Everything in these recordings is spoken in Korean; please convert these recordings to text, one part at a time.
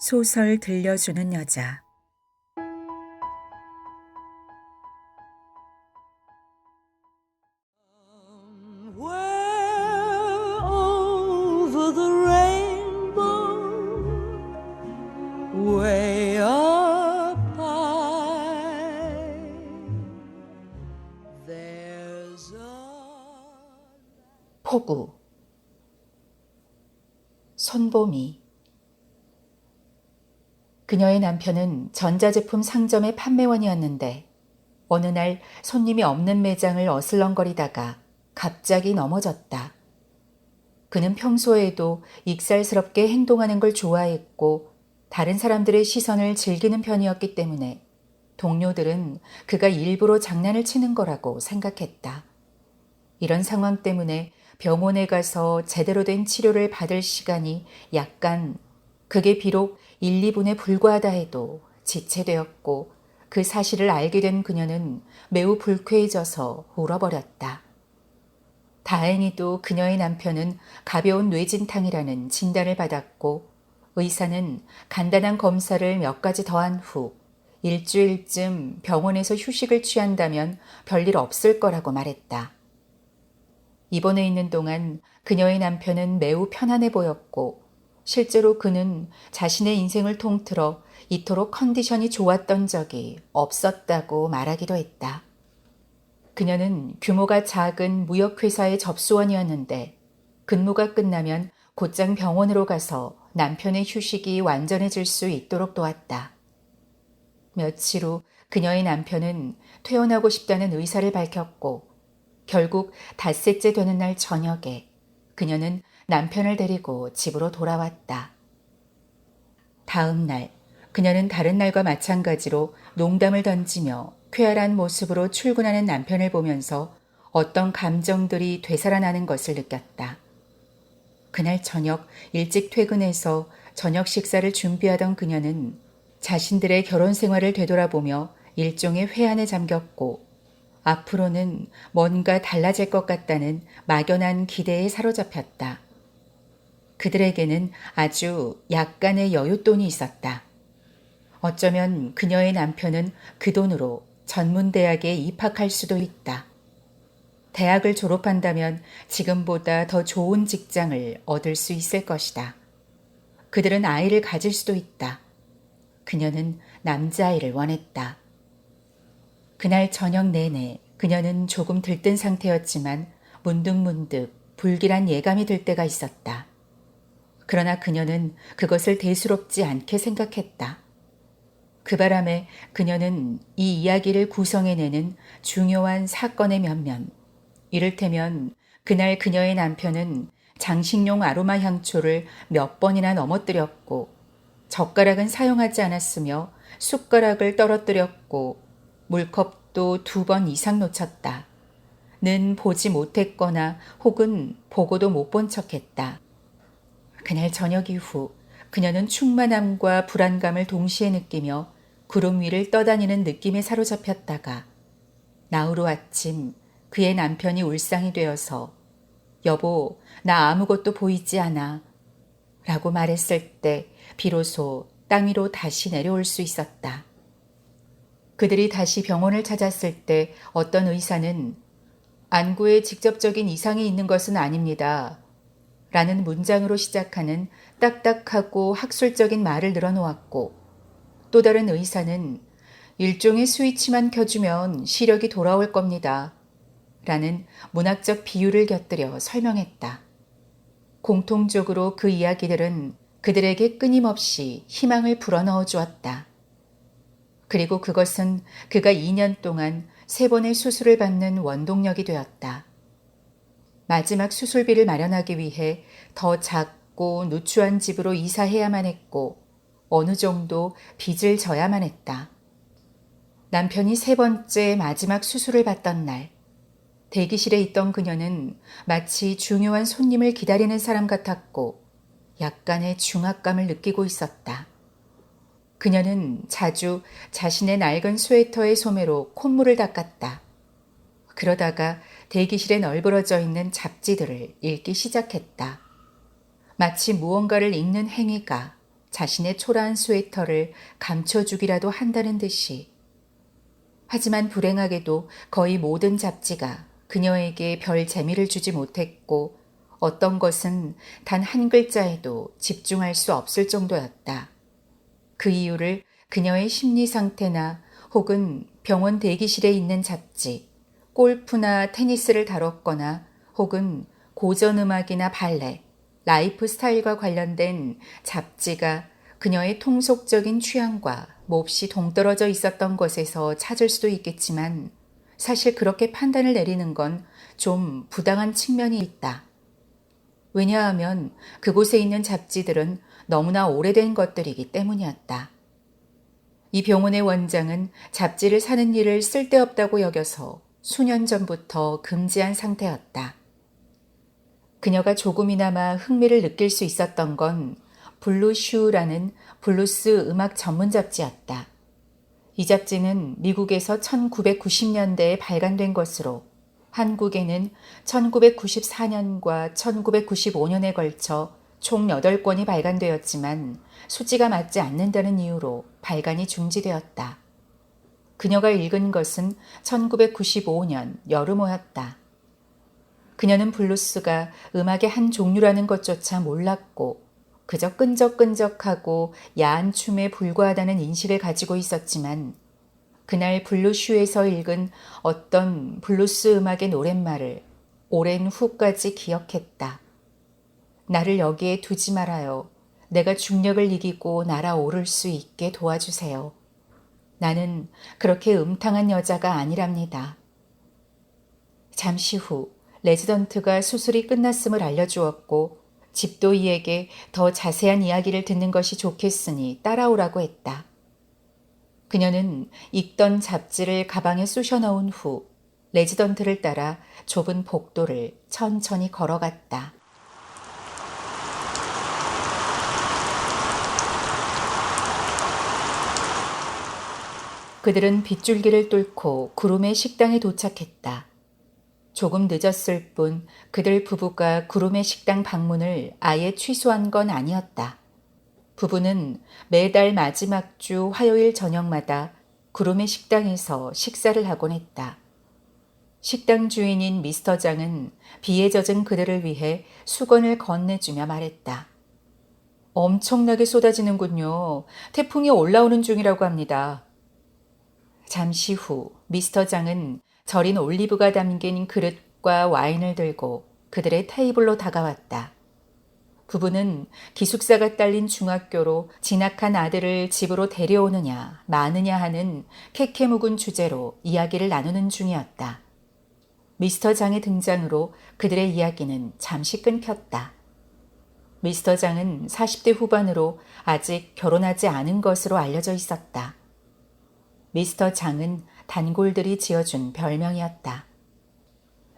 소설 들려주는 여자. Where over the rainbow, way up high, there's a 폭우. 손봄이. 그녀의 남편은 전자제품 상점의 판매원이었는데 어느 날 손님이 없는 매장을 어슬렁거리다가 갑자기 넘어졌다. 그는 평소에도 익살스럽게 행동하는 걸 좋아했고 다른 사람들의 시선을 즐기는 편이었기 때문에 동료들은 그가 일부러 장난을 치는 거라고 생각했다. 이런 상황 때문에 병원에 가서 제대로 된 치료를 받을 시간이 그게 비록 1, 2분에 불과하다 해도 지체되었고 그 사실을 알게 된 그녀는 매우 불쾌해져서 울어버렸다. 다행히도 그녀의 남편은 가벼운 뇌진탕이라는 진단을 받았고 의사는 간단한 검사를 몇 가지 더한 후 일주일쯤 병원에서 휴식을 취한다면 별일 없을 거라고 말했다. 입원해 있는 동안 그녀의 남편은 매우 편안해 보였고 실제로 그는 자신의 인생을 통틀어 이토록 컨디션이 좋았던 적이 없었다고 말하기도 했다. 그녀는 규모가 작은 무역회사의 접수원이었는데 근무가 끝나면 곧장 병원으로 가서 남편의 휴식이 완전해질 수 있도록 도왔다. 며칠 후 그녀의 남편은 퇴원하고 싶다는 의사를 밝혔고 결국 닷새째 되는 날 저녁에 그녀는 남편을 데리고 집으로 돌아왔다. 다음 날 그녀는 다른 날과 마찬가지로 농담을 던지며 쾌활한 모습으로 출근하는 남편을 보면서 어떤 감정들이 되살아나는 것을 느꼈다. 그날 저녁 일찍 퇴근해서 저녁 식사를 준비하던 그녀는 자신들의 결혼 생활을 되돌아보며 일종의 회한에 잠겼고 앞으로는 뭔가 달라질 것 같다는 막연한 기대에 사로잡혔다. 그들에게는 아주 약간의 여윳돈이 있었다. 어쩌면 그녀의 남편은 그 돈으로 전문대학에 입학할 수도 있다. 대학을 졸업한다면 지금보다 더 좋은 직장을 얻을 수 있을 것이다. 그들은 아이를 가질 수도 있다. 그녀는 남자아이를 원했다. 그날 저녁 내내 그녀는 조금 들뜬 상태였지만 문득문득 불길한 예감이 들 때가 있었다. 그러나 그녀는 그것을 대수롭지 않게 생각했다. 그 바람에 그녀는 이 이야기를 구성해내는 중요한 사건의 면면, 이를테면 그날 그녀의 남편은 장식용 아로마 향초를 몇 번이나 넘어뜨렸고 젓가락은 사용하지 않았으며 숟가락을 떨어뜨렸고 물컵도 2번 이상 놓쳤다. 는 보지 못했거나 혹은 보고도 못 본 척했다. 그날 저녁 이후 그녀는 충만함과 불안감을 동시에 느끼며 구름 위를 떠다니는 느낌에 사로잡혔다가 나흘 후 아침 그의 남편이 울상이 되어서 여보, 나 아무것도 보이지 않아 라고 말했을 때 비로소 땅 위로 다시 내려올 수 있었다. 그들이 다시 병원을 찾았을 때 어떤 의사는 안구에 직접적인 이상이 있는 것은 아닙니다. 라는 문장으로 시작하는 딱딱하고 학술적인 말을 늘어놓았고 또 다른 의사는 일종의 스위치만 켜주면 시력이 돌아올 겁니다. 라는 문학적 비유를 곁들여 설명했다. 공통적으로 그 이야기들은 그들에게 끊임없이 희망을 불어넣어 주었다. 그리고 그것은 그가 2년 동안 3번의 수술을 받는 원동력이 되었다. 마지막 수술비를 마련하기 위해 더 작고 누추한 집으로 이사해야만 했고 어느 정도 빚을 져야만 했다. 남편이 3번째 마지막 수술을 받던 날 대기실에 있던 그녀는 마치 중요한 손님을 기다리는 사람 같았고 약간의 중압감을 느끼고 있었다. 그녀는 자주 자신의 낡은 스웨터의 소매로 콧물을 닦았다. 그러다가 대기실에 널브러져 있는 잡지들을 읽기 시작했다. 마치 무언가를 읽는 행위가 자신의 초라한 스웨터를 감춰주기라도 한다는 듯이. 하지만 불행하게도 거의 모든 잡지가 그녀에게 별 재미를 주지 못했고 어떤 것은 단 한 글자에도 집중할 수 없을 정도였다. 그 이유를 그녀의 심리 상태나 혹은 병원 대기실에 있는 잡지, 골프나 테니스를 다뤘거나 혹은 고전음악이나 발레, 라이프 스타일과 관련된 잡지가 그녀의 통속적인 취향과 몹시 동떨어져 있었던 것에서 찾을 수도 있겠지만 사실 그렇게 판단을 내리는 건 좀 부당한 측면이 있다. 왜냐하면 그곳에 있는 잡지들은 너무나 오래된 것들이기 때문이었다. 이 병원의 원장은 잡지를 사는 일을 쓸데없다고 여겨서 수년 전부터 금지한 상태였다. 그녀가 조금이나마 흥미를 느낄 수 있었던 건 블루슈라는 블루스 음악 전문 잡지였다. 이 잡지는 미국에서 1990년대에 발간된 것으로 한국에는 1994년과 1995년에 걸쳐 총 8권이 발간되었지만 수지가 맞지 않는다는 이유로 발간이 중지되었다. 그녀가 읽은 것은 1995년 여름호였다. 그녀는 블루스가 음악의 한 종류라는 것조차 몰랐고 그저 끈적끈적하고 야한 춤에 불과하다는 인식을 가지고 있었지만 그날 블루슈에서 읽은 어떤 블루스 음악의 노랫말을 오랜 후까지 기억했다. 나를 여기에 두지 말아요. 내가 중력을 이기고 날아오를 수 있게 도와주세요. 나는 그렇게 음탕한 여자가 아니랍니다. 잠시 후 레지던트가 수술이 끝났음을 알려주었고 집도이에게 더 자세한 이야기를 듣는 것이 좋겠으니 따라오라고 했다. 그녀는 읽던 잡지를 가방에 쑤셔 넣은 후 레지던트를 따라 좁은 복도를 천천히 걸어갔다. 그들은 빗줄기를 뚫고 구름의 식당에 도착했다. 조금 늦었을 뿐 그들 부부가 구름의 식당 방문을 아예 취소한 건 아니었다. 부부는 매달 마지막 주 화요일 저녁마다 구름의 식당에서 식사를 하곤 했다. 식당 주인인 미스터 장은 비에 젖은 그들을 위해 수건을 건네주며 말했다. 엄청나게 쏟아지는군요. 태풍이 올라오는 중이라고 합니다. 잠시 후 미스터 장은 절인 올리브가 담긴 그릇과 와인을 들고 그들의 테이블로 다가왔다. 부부는 기숙사가 딸린 중학교로 진학한 아들을 집으로 데려오느냐 마느냐 하는 캐캐 묵은 주제로 이야기를 나누는 중이었다. 미스터 장의 등장으로 그들의 이야기는 잠시 끊겼다. 미스터 장은 40대 후반으로 아직 결혼하지 않은 것으로 알려져 있었다. 미스터 장은 단골들이 지어준 별명이었다.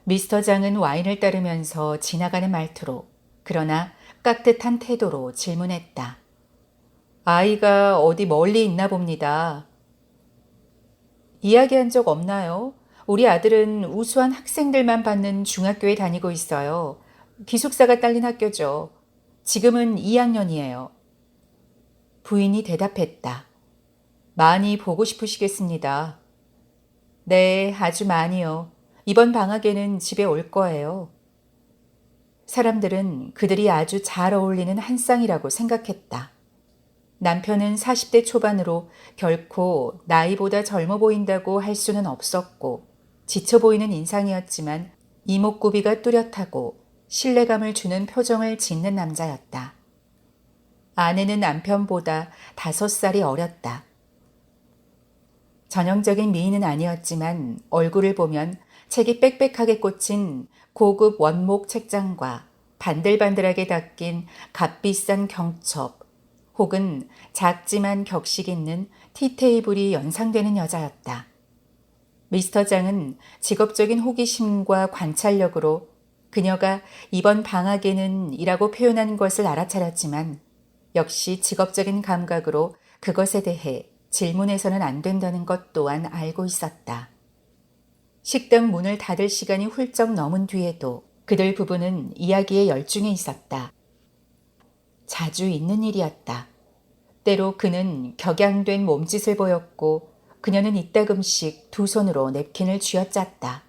미스터 장은 와인을 따르면서 지나가는 말투로 그러나 깍듯한 태도로 질문했다. 아이가 어디 멀리 있나 봅니다. 이야기한 적 없나요? 우리 아들은 우수한 학생들만 받는 중학교에 다니고 있어요. 기숙사가 딸린 학교죠. 지금은 2학년이에요. 부인이 대답했다. 많이 보고 싶으시겠습니다. 네, 아주 많이요. 이번 방학에는 집에 올 거예요. 사람들은 그들이 아주 잘 어울리는 한 쌍이라고 생각했다. 남편은 40대 초반으로 결코 나이보다 젊어 보인다고 할 수는 없었고 지쳐 보이는 인상이었지만 이목구비가 뚜렷하고 신뢰감을 주는 표정을 짓는 남자였다. 아내는 남편보다 5살이 어렸다. 전형적인 미인은 아니었지만 얼굴을 보면 책이 빽빽하게 꽂힌 고급 원목 책장과 반들반들하게 닦인 값비싼 경첩 혹은 작지만 격식 있는 티테이블이 연상되는 여자였다. 미스터 장은 직업적인 호기심과 관찰력으로 그녀가 이번 방학에는 이라고 표현한 것을 알아차렸지만 역시 직업적인 감각으로 그것에 대해 질문해서는 안 된다는 것 또한 알고 있었다. 식당 문을 닫을 시간이 훌쩍 넘은 뒤에도 그들 부부는 이야기에 열중해 있었다. 자주 있는 일이었다. 때로 그는 격양된 몸짓을 보였고 그녀는 이따금씩 두 손으로 냅킨을 쥐어짰다.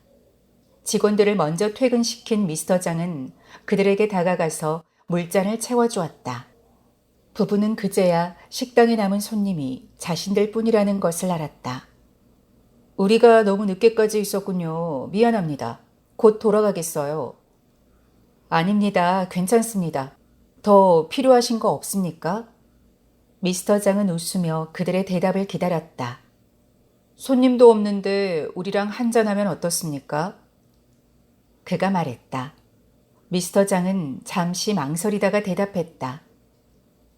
직원들을 먼저 퇴근시킨 미스터 장은 그들에게 다가가서 물잔을 채워주었다. 부부는 그제야 식당에 남은 손님이 자신들 뿐이라는 것을 알았다. 우리가 너무 늦게까지 있었군요. 미안합니다. 곧 돌아가겠어요. 아닙니다. 괜찮습니다. 더 필요하신 거 없습니까? 미스터 장은 웃으며 그들의 대답을 기다렸다. 손님도 없는데 우리랑 한잔하면 어떻습니까? 그가 말했다. 미스터 장은 잠시 망설이다가 대답했다.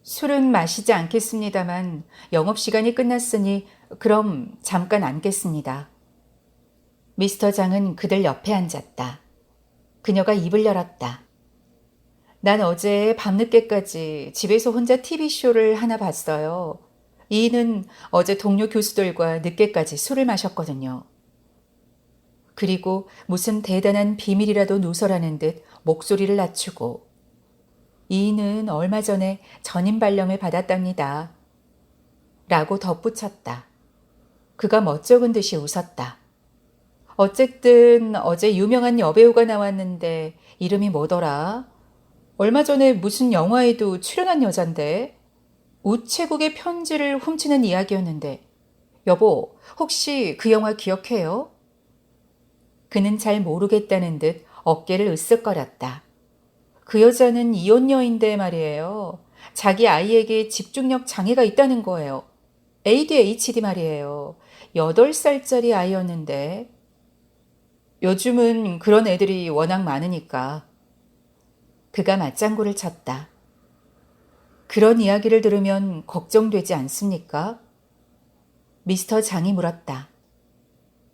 술은 마시지 않겠습니다만 영업시간이 끝났으니 그럼 잠깐 앉겠습니다. 미스터 장은 그들 옆에 앉았다. 그녀가 입을 열었다. 난 어제 밤늦게까지 집에서 혼자 TV쇼를 하나 봤어요. 이는 어제 동료 교수들과 늦게까지 술을 마셨거든요. 그리고 무슨 대단한 비밀이라도 누설하는 듯 목소리를 낮추고 이인은 얼마 전에 전임 발령을 받았답니다. 라고 덧붙였다. 그가 멋쩍은 듯이 웃었다. 어쨌든 어제 유명한 여배우가 나왔는데 이름이 뭐더라? 얼마 전에 무슨 영화에도 출연한 여잔데 우체국의 편지를 훔치는 이야기였는데 여보, 혹시 그 영화 기억해요? 그는 잘 모르겠다는 듯 어깨를 으쓱거렸다. 그 여자는 이혼녀인데 말이에요. 자기 아이에게 집중력 장애가 있다는 거예요. ADHD 말이에요. 8살짜리 아이였는데. 요즘은 그런 애들이 워낙 많으니까. 그가 맞장구를 쳤다. 그런 이야기를 들으면 걱정되지 않습니까? 미스터 장이 물었다.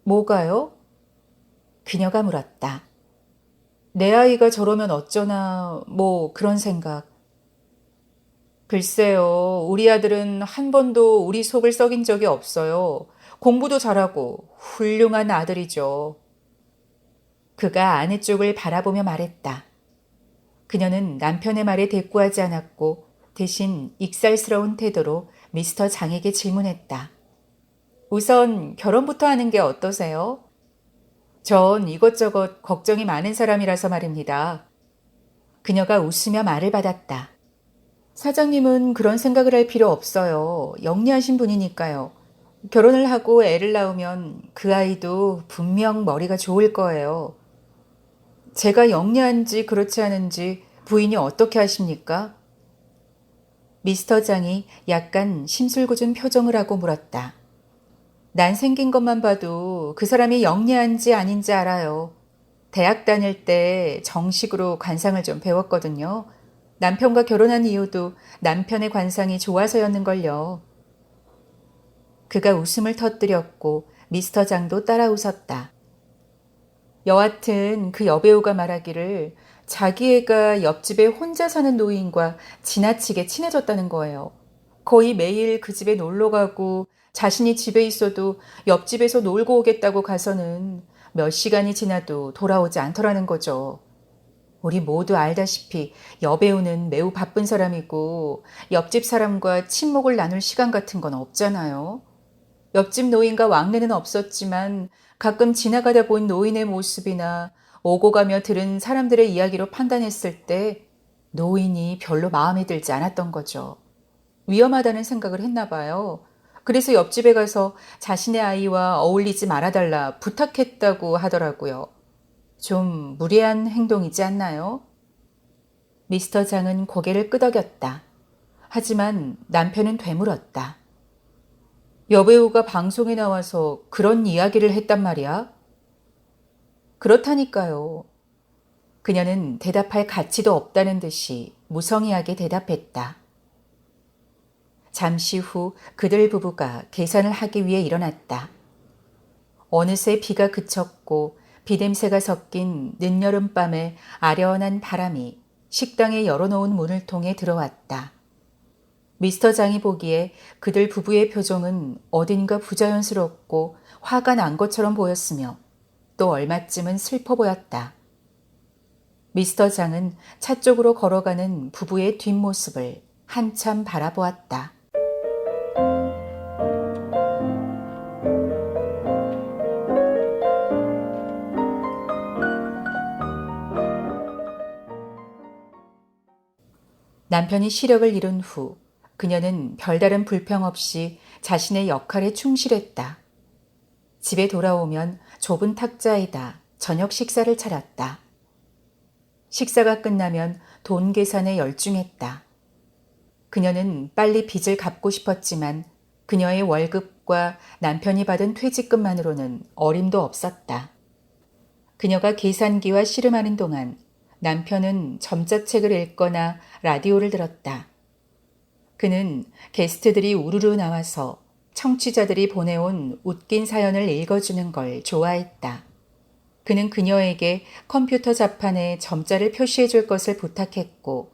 뭐가요? 그녀가 물었다. 내 아이가 저러면 어쩌나 뭐 그런 생각. 글쎄요. 우리 아들은 한 번도 우리 속을 썩인 적이 없어요. 공부도 잘하고 훌륭한 아들이죠. 그가 아내 쪽을 바라보며 말했다. 그녀는 남편의 말에 대꾸하지 않았고 대신 익살스러운 태도로 미스터 장에게 질문했다. 우선 결혼부터 하는 게 어떠세요? 전 이것저것 걱정이 많은 사람이라서 말입니다. 그녀가 웃으며 말을 받았다. 사장님은 그런 생각을 할 필요 없어요. 영리하신 분이니까요. 결혼을 하고 애를 낳으면 그 아이도 분명 머리가 좋을 거예요. 제가 영리한지 그렇지 않은지 부인이 어떻게 하십니까? 미스터 장이 약간 심술궂은 표정을 하고 물었다. 난 생긴 것만 봐도 그 사람이 영리한지 아닌지 알아요. 대학 다닐 때 정식으로 관상을 좀 배웠거든요. 남편과 결혼한 이유도 남편의 관상이 좋아서였는걸요. 그가 웃음을 터뜨렸고 미스터 장도 따라 웃었다. 여하튼 그 여배우가 말하기를 자기 애가 옆집에 혼자 사는 노인과 지나치게 친해졌다는 거예요. 거의 매일 그 집에 놀러 가고 자신이 집에 있어도 옆집에서 놀고 오겠다고 가서는 몇 시간이 지나도 돌아오지 않더라는 거죠. 우리 모두 알다시피 여배우는 매우 바쁜 사람이고 옆집 사람과 친목을 나눌 시간 같은 건 없잖아요. 옆집 노인과 왕래는 없었지만 가끔 지나가다 본 노인의 모습이나 오고 가며 들은 사람들의 이야기로 판단했을 때 노인이 별로 마음에 들지 않았던 거죠. 위험하다는 생각을 했나 봐요. 그래서 옆집에 가서 자신의 아이와 어울리지 말아달라 부탁했다고 하더라고요. 좀 무례한 행동이지 않나요? 미스터 장은 고개를 끄덕였다. 하지만 남편은 되물었다. 여배우가 방송에 나와서 그런 이야기를 했단 말이야? 그렇다니까요. 그녀는 대답할 가치도 없다는 듯이 무성의하게 대답했다. 잠시 후 그들 부부가 계산을 하기 위해 일어났다. 어느새 비가 그쳤고 비냄새가 섞인 늦여름밤에 아련한 바람이 식당에 열어놓은 문을 통해 들어왔다. 미스터 장이 보기에 그들 부부의 표정은 어딘가 부자연스럽고 화가 난 것처럼 보였으며 또 얼마쯤은 슬퍼 보였다. 미스터 장은 차 쪽으로 걸어가는 부부의 뒷모습을 한참 바라보았다. 남편이 시력을 잃은 후 그녀는 별다른 불평 없이 자신의 역할에 충실했다. 집에 돌아오면 좁은 탁자에다 저녁 식사를 차렸다. 식사가 끝나면 돈 계산에 열중했다. 그녀는 빨리 빚을 갚고 싶었지만 그녀의 월급과 남편이 받은 퇴직금만으로는 어림도 없었다. 그녀가 계산기와 씨름하는 동안 남편은 점자책을 읽거나 라디오를 들었다. 그는 게스트들이 우르르 나와서 청취자들이 보내온 웃긴 사연을 읽어주는 걸 좋아했다. 그는 그녀에게 컴퓨터 자판에 점자를 표시해 줄 것을 부탁했고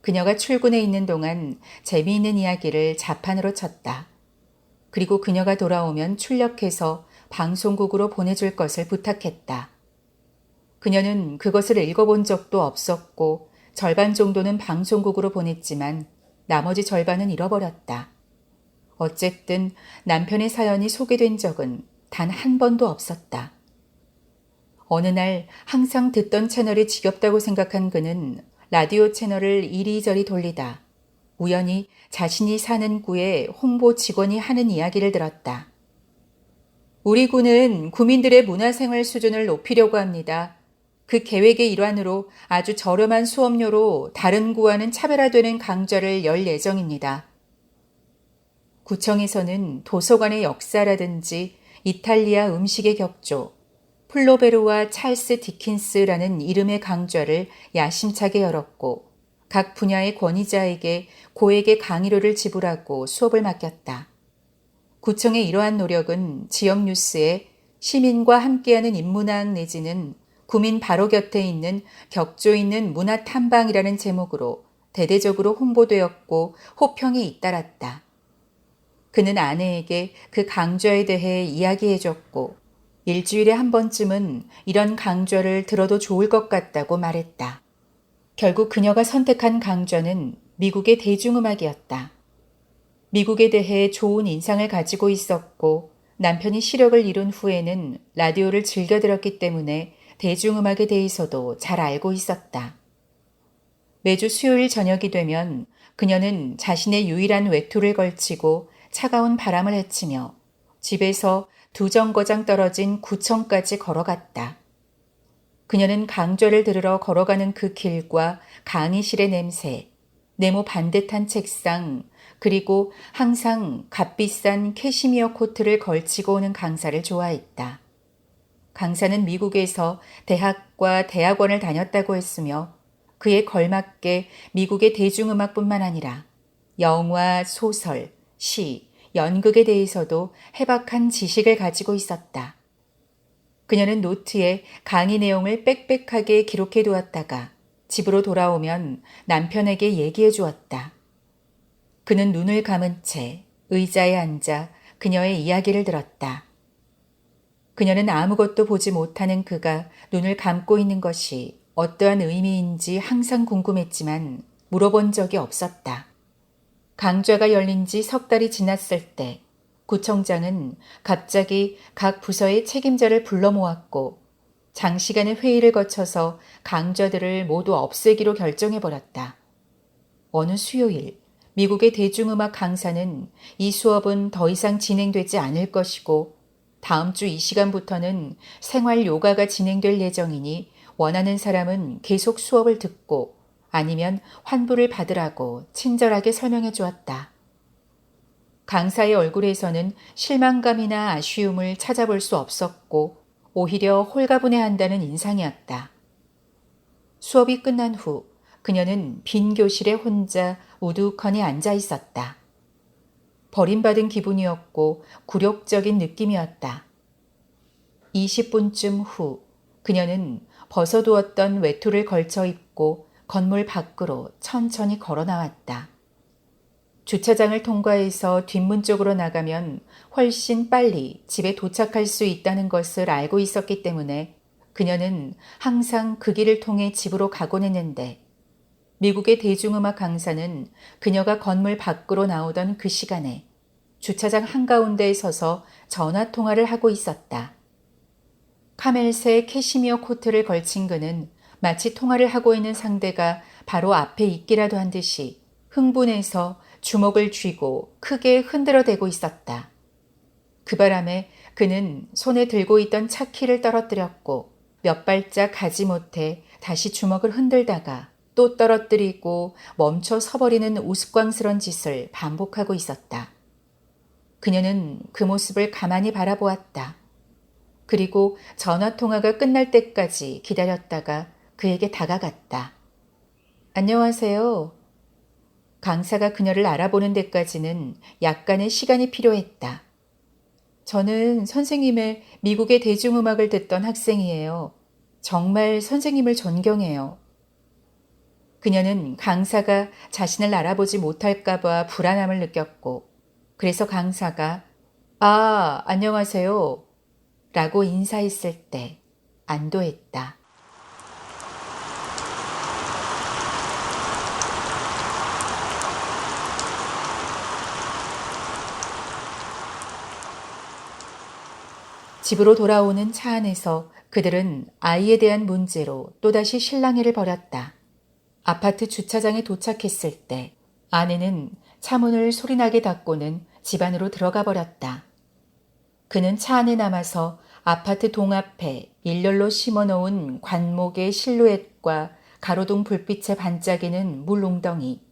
그녀가 출근해 있는 동안 재미있는 이야기를 자판으로 쳤다. 그리고 그녀가 돌아오면 출력해서 방송국으로 보내줄 것을 부탁했다. 그녀는 그것을 읽어본 적도 없었고 절반 정도는 방송국으로 보냈지만 나머지 절반은 잃어버렸다. 어쨌든 남편의 사연이 소개된 적은 단 한 번도 없었다. 어느 날 항상 듣던 채널이 지겹다고 생각한 그는 라디오 채널을 이리저리 돌리다 우연히 자신이 사는 구의 홍보 직원이 하는 이야기를 들었다. 우리 구는 구민들의 문화생활 수준을 높이려고 합니다. 그 계획의 일환으로 아주 저렴한 수업료로 다른 구와는 차별화되는 강좌를 열 예정입니다. 구청에서는 도서관의 역사라든지 이탈리아 음식의 격조, 플로베르와 찰스 디킨스라는 이름의 강좌를 야심차게 열었고 각 분야의 권위자에게 고액의 강의료를 지불하고 수업을 맡겼다. 구청의 이러한 노력은 지역 뉴스에 시민과 함께하는 인문학 내지는 구민 바로 곁에 있는 격조 있는 문화 탐방이라는 제목으로 대대적으로 홍보되었고 호평이 잇따랐다. 그는 아내에게 그 강좌에 대해 이야기해줬고 일주일에 한 번쯤은 이런 강좌를 들어도 좋을 것 같다고 말했다. 결국 그녀가 선택한 강좌는 미국의 대중음악이었다. 미국에 대해 좋은 인상을 가지고 있었고 남편이 시력을 잃은 후에는 라디오를 즐겨 들었기 때문에 대중음악에 대해서도 잘 알고 있었다. 매주 수요일 저녁이 되면 그녀는 자신의 유일한 외투를 걸치고 차가운 바람을 헤치며 집에서 2정거장 떨어진 구청까지 걸어갔다. 그녀는 강좌를 들으러 걸어가는 그 길과 강의실의 냄새, 네모 반듯한 책상, 그리고 항상 값비싼 캐시미어 코트를 걸치고 오는 강사를 좋아했다. 강사는 미국에서 대학과 대학원을 다녔다고 했으며 그에 걸맞게 미국의 대중음악뿐만 아니라 영화, 소설, 시, 연극에 대해서도 해박한 지식을 가지고 있었다. 그녀는 노트에 강의 내용을 빽빽하게 기록해 두었다가 집으로 돌아오면 남편에게 얘기해 주었다. 그는 눈을 감은 채 의자에 앉아 그녀의 이야기를 들었다. 그녀는 아무것도 보지 못하는 그가 눈을 감고 있는 것이 어떠한 의미인지 항상 궁금했지만 물어본 적이 없었다. 강좌가 열린 지 석 달이 지났을 때 구청장은 갑자기 각 부서의 책임자를 불러 모았고 장시간의 회의를 거쳐서 강좌들을 모두 없애기로 결정해버렸다. 어느 수요일 미국의 대중음악 강사는 이 수업은 더 이상 진행되지 않을 것이고 다음 주 이 시간부터는 생활 요가가 진행될 예정이니 원하는 사람은 계속 수업을 듣고 아니면 환불을 받으라고 친절하게 설명해 주었다. 강사의 얼굴에서는 실망감이나 아쉬움을 찾아볼 수 없었고 오히려 홀가분해한다는 인상이었다. 수업이 끝난 후 그녀는 빈 교실에 혼자 우두커니 앉아 있었다. 버림받은 기분이었고 굴욕적인 느낌이었다. 20분쯤 후 그녀는 벗어두었던 외투를 걸쳐 입고 건물 밖으로 천천히 걸어 나왔다. 주차장을 통과해서 뒷문 쪽으로 나가면 훨씬 빨리 집에 도착할 수 있다는 것을 알고 있었기 때문에 그녀는 항상 그 길을 통해 집으로 가곤 했는데 미국의 대중음악 강사는 그녀가 건물 밖으로 나오던 그 시간에 주차장 한가운데에 서서 전화 통화를 하고 있었다. 카멜색 캐시미어 코트를 걸친 그는 마치 통화를 하고 있는 상대가 바로 앞에 있기라도 한 듯이 흥분해서 주먹을 쥐고 크게 흔들어대고 있었다. 그 바람에 그는 손에 들고 있던 차키를 떨어뜨렸고 몇 발짝 가지 못해 다시 주먹을 흔들다가 또 떨어뜨리고 멈춰 서버리는 우스꽝스런 짓을 반복하고 있었다. 그녀는 그 모습을 가만히 바라보았다. 그리고 전화통화가 끝날 때까지 기다렸다가 그에게 다가갔다. 안녕하세요. 강사가 그녀를 알아보는 데까지는 약간의 시간이 필요했다. 저는 선생님의 미국의 대중음악을 듣던 학생이에요. 정말 선생님을 존경해요. 그녀는 강사가 자신을 알아보지 못할까봐 불안함을 느꼈고 그래서 강사가 안녕하세요 라고 인사했을 때 안도했다. 집으로 돌아오는 차 안에서 그들은 아이에 대한 문제로 또다시 실랑이를 벌였다. 아파트 주차장에 도착했을 때 아내는 차문을 소리나게 닫고는 집 안으로 들어가 버렸다. 그는 차 안에 남아서 아파트 동앞에 일렬로 심어놓은 관목의 실루엣과 가로등 불빛에 반짝이는 물웅덩이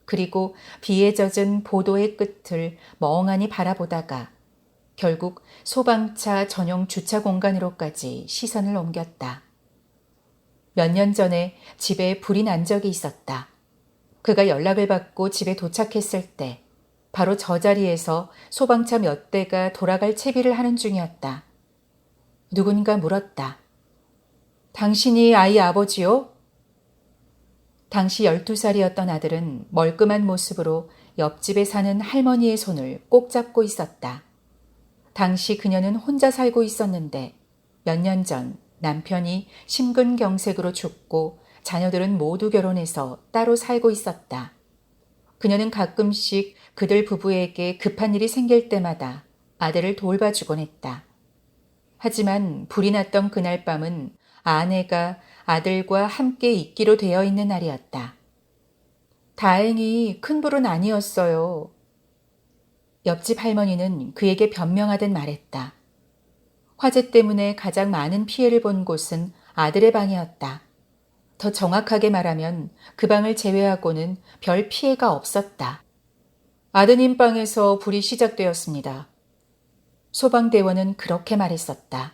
그리고 비에 젖은 보도의 끝을 멍하니 바라보다가 결국 소방차 전용 주차 공간으로까지 시선을 옮겼다. 몇 년 전에 집에 불이 난 적이 있었다. 그가 연락을 받고 집에 도착했을 때 바로 저 자리에서 소방차 몇 대가 돌아갈 채비를 하는 중이었다. 누군가 물었다. 당신이 아이 아버지요? 당시 12살이었던 아들은 멀끔한 모습으로 옆집에 사는 할머니의 손을 꼭 잡고 있었다. 당시 그녀는 혼자 살고 있었는데 몇 년 전 남편이 심근경색으로 죽고 자녀들은 모두 결혼해서 따로 살고 있었다. 그녀는 가끔씩 그들 부부에게 급한 일이 생길 때마다 아들을 돌봐주곤 했다. 하지만 불이 났던 그날 밤은 아내가 아들과 함께 있기로 되어 있는 날이었다. 다행히 큰 불은 아니었어요. 옆집 할머니는 그에게 변명하듯 말했다. 화재 때문에 가장 많은 피해를 본 곳은 아들의 방이었다. 더 정확하게 말하면 그 방을 제외하고는 별 피해가 없었다. 아드님 방에서 불이 시작되었습니다. 소방대원은 그렇게 말했었다.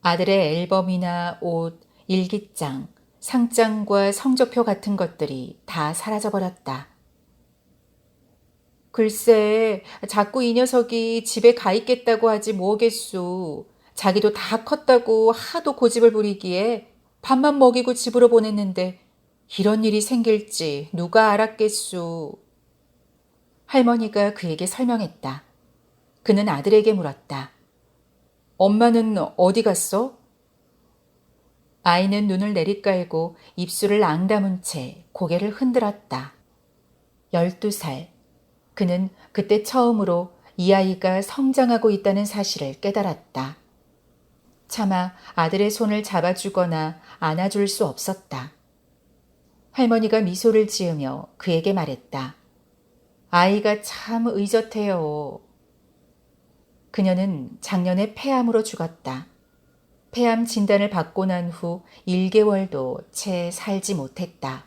아들의 앨범이나 옷, 일기장, 상장과 성적표 같은 것들이 다 사라져버렸다. 글쎄, 자꾸 이 녀석이 집에 가 있겠다고 하지 뭐겠소. 자기도 다 컸다고 하도 고집을 부리기에 밥만 먹이고 집으로 보냈는데 이런 일이 생길지 누가 알았겠소. 할머니가 그에게 설명했다. 그는 아들에게 물었다. 엄마는 어디 갔어? 아이는 눈을 내리깔고 입술을 앙다문 채 고개를 흔들었다. 12살. 그는 그때 처음으로 이 아이가 성장하고 있다는 사실을 깨달았다. 차마 아들의 손을 잡아주거나 안아줄 수 없었다. 할머니가 미소를 지으며 그에게 말했다. 아이가 참 의젓해요. 그녀는 작년에 폐암으로 죽었다. 폐암 진단을 받고 난 후 1개월도 채 살지 못했다.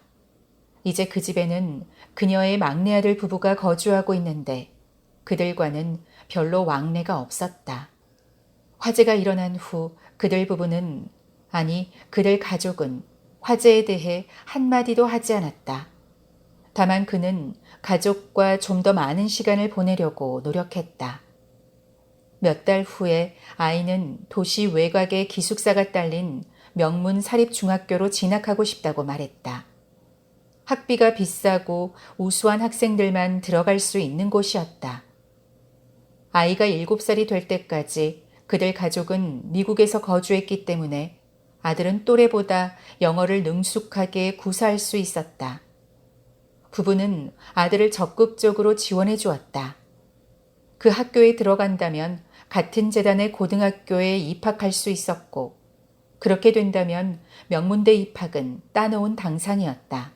이제 그 집에는 그녀의 막내 아들 부부가 거주하고 있는데 그들과는 별로 왕래가 없었다. 화재가 일어난 후 그들 부부는, 아니 그들 가족은 화재에 대해 한마디도 하지 않았다. 다만 그는 가족과 좀 더 많은 시간을 보내려고 노력했다. 몇 달 후에 아이는 도시 외곽에 기숙사가 딸린 명문 사립중학교로 진학하고 싶다고 말했다. 학비가 비싸고 우수한 학생들만 들어갈 수 있는 곳이었다. 아이가 7살이 될 때까지 그들 가족은 미국에서 거주했기 때문에 아들은 또래보다 영어를 능숙하게 구사할 수 있었다. 부부는 아들을 적극적으로 지원해 주었다. 그 학교에 들어간다면 같은 재단의 고등학교에 입학할 수 있었고 그렇게 된다면 명문대 입학은 따놓은 당상이었다.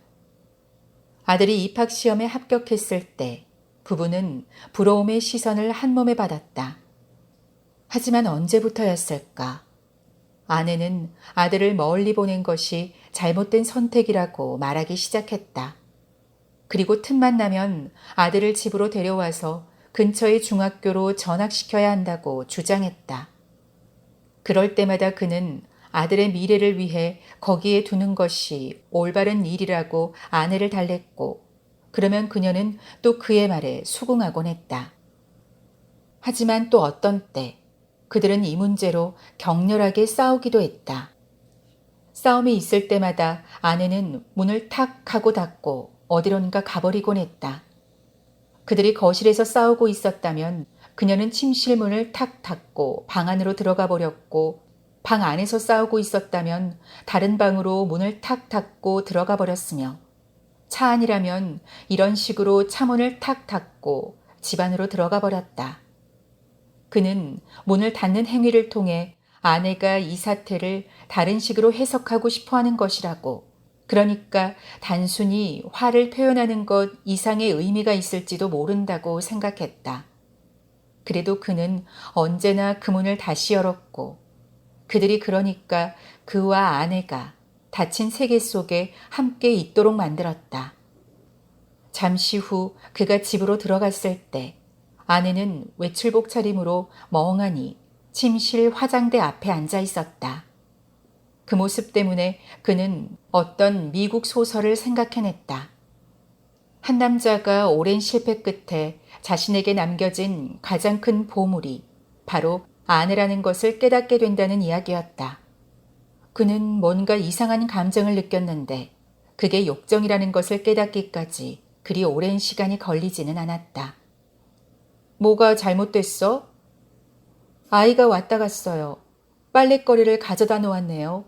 아들이 입학시험에 합격했을 때 부부는 부러움의 시선을 한몸에 받았다. 하지만 언제부터였을까? 아내는 아들을 멀리 보낸 것이 잘못된 선택이라고 말하기 시작했다. 그리고 틈만 나면 아들을 집으로 데려와서 근처의 중학교로 전학시켜야 한다고 주장했다. 그럴 때마다 그는 아들의 미래를 위해 거기에 두는 것이 올바른 일이라고 아내를 달랬고, 그러면 그녀는 또 그의 말에 수긍하곤 했다. 하지만 또 어떤 때 그들은 이 문제로 격렬하게 싸우기도 했다. 싸움이 있을 때마다 아내는 문을 탁 하고 닫고 어디론가 가버리곤 했다. 그들이 거실에서 싸우고 있었다면 그녀는 침실 문을 탁 닫고 방 안으로 들어가 버렸고, 방 안에서 싸우고 있었다면 다른 방으로 문을 탁 닫고 들어가 버렸으며, 차 안이라면 이런 식으로 차문을 탁 닫고 집 안으로 들어가 버렸다. 그는 문을 닫는 행위를 통해 아내가 이 사태를 다른 식으로 해석하고 싶어 하는 것이라고, 그러니까 단순히 화를 표현하는 것 이상의 의미가 있을지도 모른다고 생각했다. 그래도 그는 언제나 그 문을 다시 열었고, 그들이 그러니까 그와 아내가 닫힌 세계 속에 함께 있도록 만들었다. 잠시 후 그가 집으로 들어갔을 때 아내는 외출복 차림으로 멍하니 침실 화장대 앞에 앉아 있었다. 그 모습 때문에 그는 어떤 미국 소설을 생각해냈다. 한 남자가 오랜 실패 끝에 자신에게 남겨진 가장 큰 보물이 바로 아내라는 것을 깨닫게 된다는 이야기였다. 그는 뭔가 이상한 감정을 느꼈는데 그게 욕정이라는 것을 깨닫기까지 그리 오랜 시간이 걸리지는 않았다. 뭐가 잘못됐어? 아이가 왔다 갔어요. 빨랫거리를 가져다 놓았네요.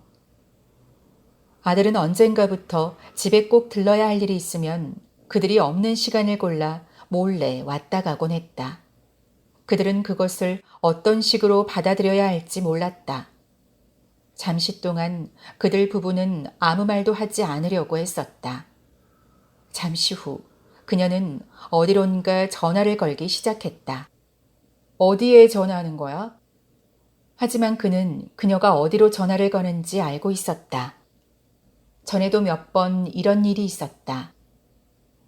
아들은 언젠가부터 집에 꼭 들러야 할 일이 있으면 그들이 없는 시간을 골라 몰래 왔다 가곤 했다. 그들은 그것을 어떤 식으로 받아들여야 할지 몰랐다. 잠시 동안 그들 부부는 아무 말도 하지 않으려고 했었다. 잠시 후 그녀는 어디론가 전화를 걸기 시작했다. 어디에 전화하는 거야? 하지만 그는 그녀가 어디로 전화를 거는지 알고 있었다. 전에도 몇 번 이런 일이 있었다.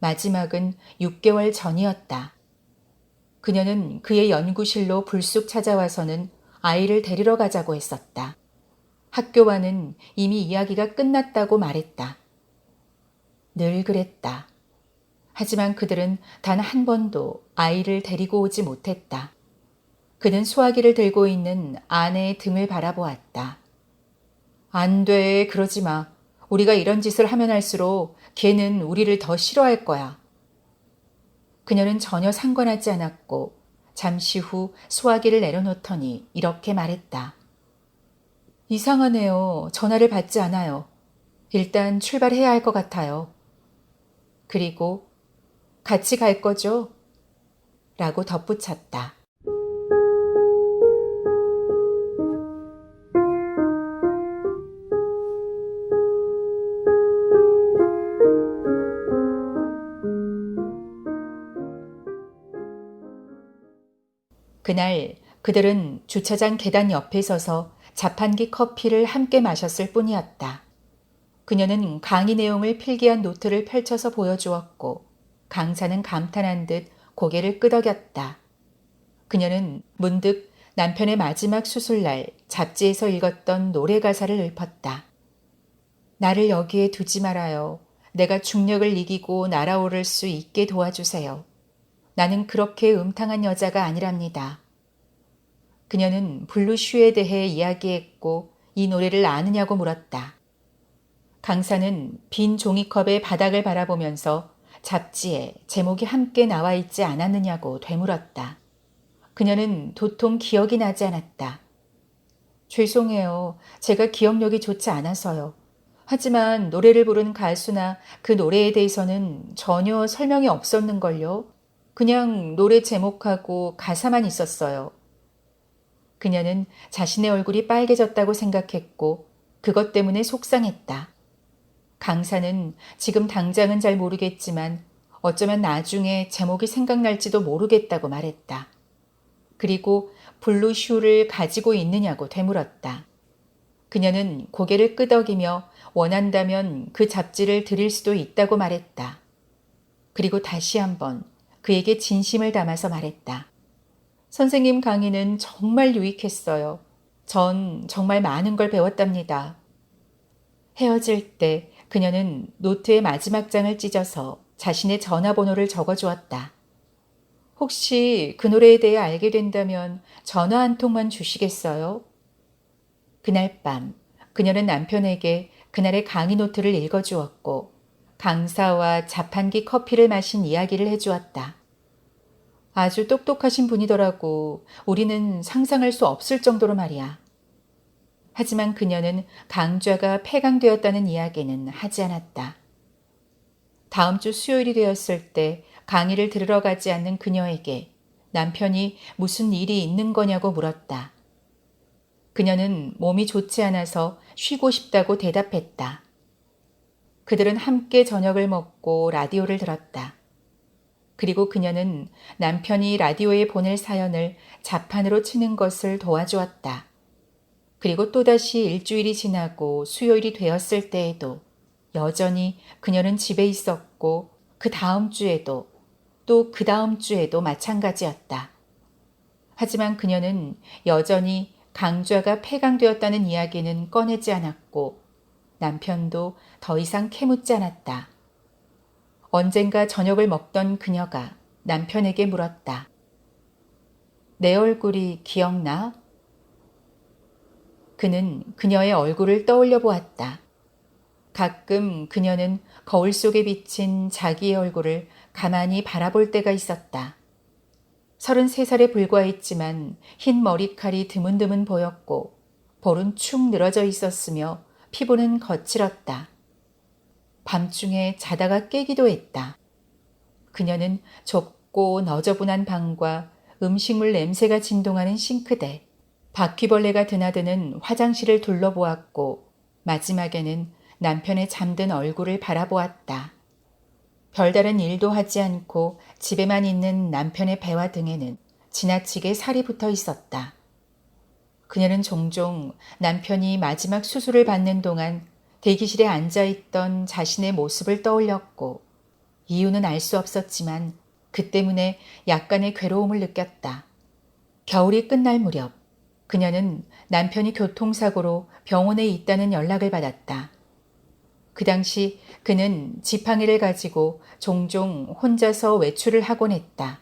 마지막은 6개월 전이었다. 그녀는 그의 연구실로 불쑥 찾아와서는 아이를 데리러 가자고 했었다. 학교와는 이미 이야기가 끝났다고 말했다. 늘 그랬다. 하지만 그들은 단 한 번도 아이를 데리고 오지 못했다. 그는 수화기를 들고 있는 아내의 등을 바라보았다. 안 돼, 그러지 마. 우리가 이런 짓을 하면 할수록 걔는 우리를 더 싫어할 거야. 그녀는 전혀 상관하지 않았고 잠시 후 수화기를 내려놓더니 이렇게 말했다. 이상하네요. 전화를 받지 않아요. 일단 출발해야 할 것 같아요. 그리고 같이 갈 거죠? 라고 덧붙였다. 그날 그들은 주차장 계단 옆에 서서 자판기 커피를 함께 마셨을 뿐이었다. 그녀는 강의 내용을 필기한 노트를 펼쳐서 보여주었고 강사는 감탄한 듯 고개를 끄덕였다. 그녀는 문득 남편의 마지막 수술날 잡지에서 읽었던 노래 가사를 읊었다. 나를 여기에 두지 말아요. 내가 중력을 이기고 날아오를 수 있게 도와주세요. 나는 그렇게 음탕한 여자가 아니랍니다. 그녀는 블루슈에 대해 이야기했고 이 노래를 아느냐고 물었다. 강사는 빈 종이컵의 바닥을 바라보면서 잡지에 제목이 함께 나와 있지 않았느냐고 되물었다. 그녀는 도통 기억이 나지 않았다. 죄송해요. 제가 기억력이 좋지 않아서요. 하지만 노래를 부른 가수나 그 노래에 대해서는 전혀 설명이 없었는걸요. 그냥 노래 제목하고 가사만 있었어요. 그녀는 자신의 얼굴이 빨개졌다고 생각했고 그것 때문에 속상했다. 강사는 지금 당장은 잘 모르겠지만 어쩌면 나중에 제목이 생각날지도 모르겠다고 말했다. 그리고 블루슈를 가지고 있느냐고 되물었다. 그녀는 고개를 끄덕이며 원한다면 그 잡지를 드릴 수도 있다고 말했다. 그리고 다시 한번 그에게 진심을 담아서 말했다. 선생님 강의는 정말 유익했어요. 전 정말 많은 걸 배웠답니다. 헤어질 때 그녀는 노트의 마지막 장을 찢어서 자신의 전화번호를 적어주었다. 혹시 그 노래에 대해 알게 된다면 전화 한 통만 주시겠어요? 그날 밤 그녀는 남편에게 그날의 강의 노트를 읽어주었고 강사와 자판기 커피를 마신 이야기를 해주었다. 아주 똑똑하신 분이더라고. 우리는 상상할 수 없을 정도로 말이야. 하지만 그녀는 강좌가 폐강되었다는 이야기는 하지 않았다. 다음 주 수요일이 되었을 때 강의를 들으러 가지 않는 그녀에게 남편이 무슨 일이 있는 거냐고 물었다. 그녀는 몸이 좋지 않아서 쉬고 싶다고 대답했다. 그들은 함께 저녁을 먹고 라디오를 들었다. 그리고 그녀는 남편이 라디오에 보낼 사연을 자판으로 치는 것을 도와주었다. 그리고 또다시 일주일이 지나고 수요일이 되었을 때에도 여전히 그녀는 집에 있었고 그 다음 주에도 또 그 다음 주에도 마찬가지였다. 하지만 그녀는 여전히 강좌가 폐강되었다는 이야기는 꺼내지 않았고 남편도 더 이상 캐묻지 않았다. 언젠가 저녁을 먹던 그녀가 남편에게 물었다. 내 얼굴이 기억나? 그는 그녀의 얼굴을 떠올려 보았다. 가끔 그녀는 거울 속에 비친 자기의 얼굴을 가만히 바라볼 때가 있었다. 33살에 불과했지만 흰 머리칼이 드문드문 보였고 볼은 축 늘어져 있었으며 피부는 거칠었다. 밤중에 자다가 깨기도 했다. 그녀는 좁고 너저분한 방과 음식물 냄새가 진동하는 싱크대, 바퀴벌레가 드나드는 화장실을 둘러보았고 마지막에는 남편의 잠든 얼굴을 바라보았다. 별다른 일도 하지 않고 집에만 있는 남편의 배와 등에는 지나치게 살이 붙어 있었다. 그녀는 종종 남편이 마지막 수술을 받는 동안 대기실에 앉아있던 자신의 모습을 떠올렸고 이유는 알 수 없었지만 그 때문에 약간의 괴로움을 느꼈다. 겨울이 끝날 무렵 그녀는 남편이 교통사고로 병원에 있다는 연락을 받았다. 그 당시 그는 지팡이를 가지고 종종 혼자서 외출을 하곤 했다.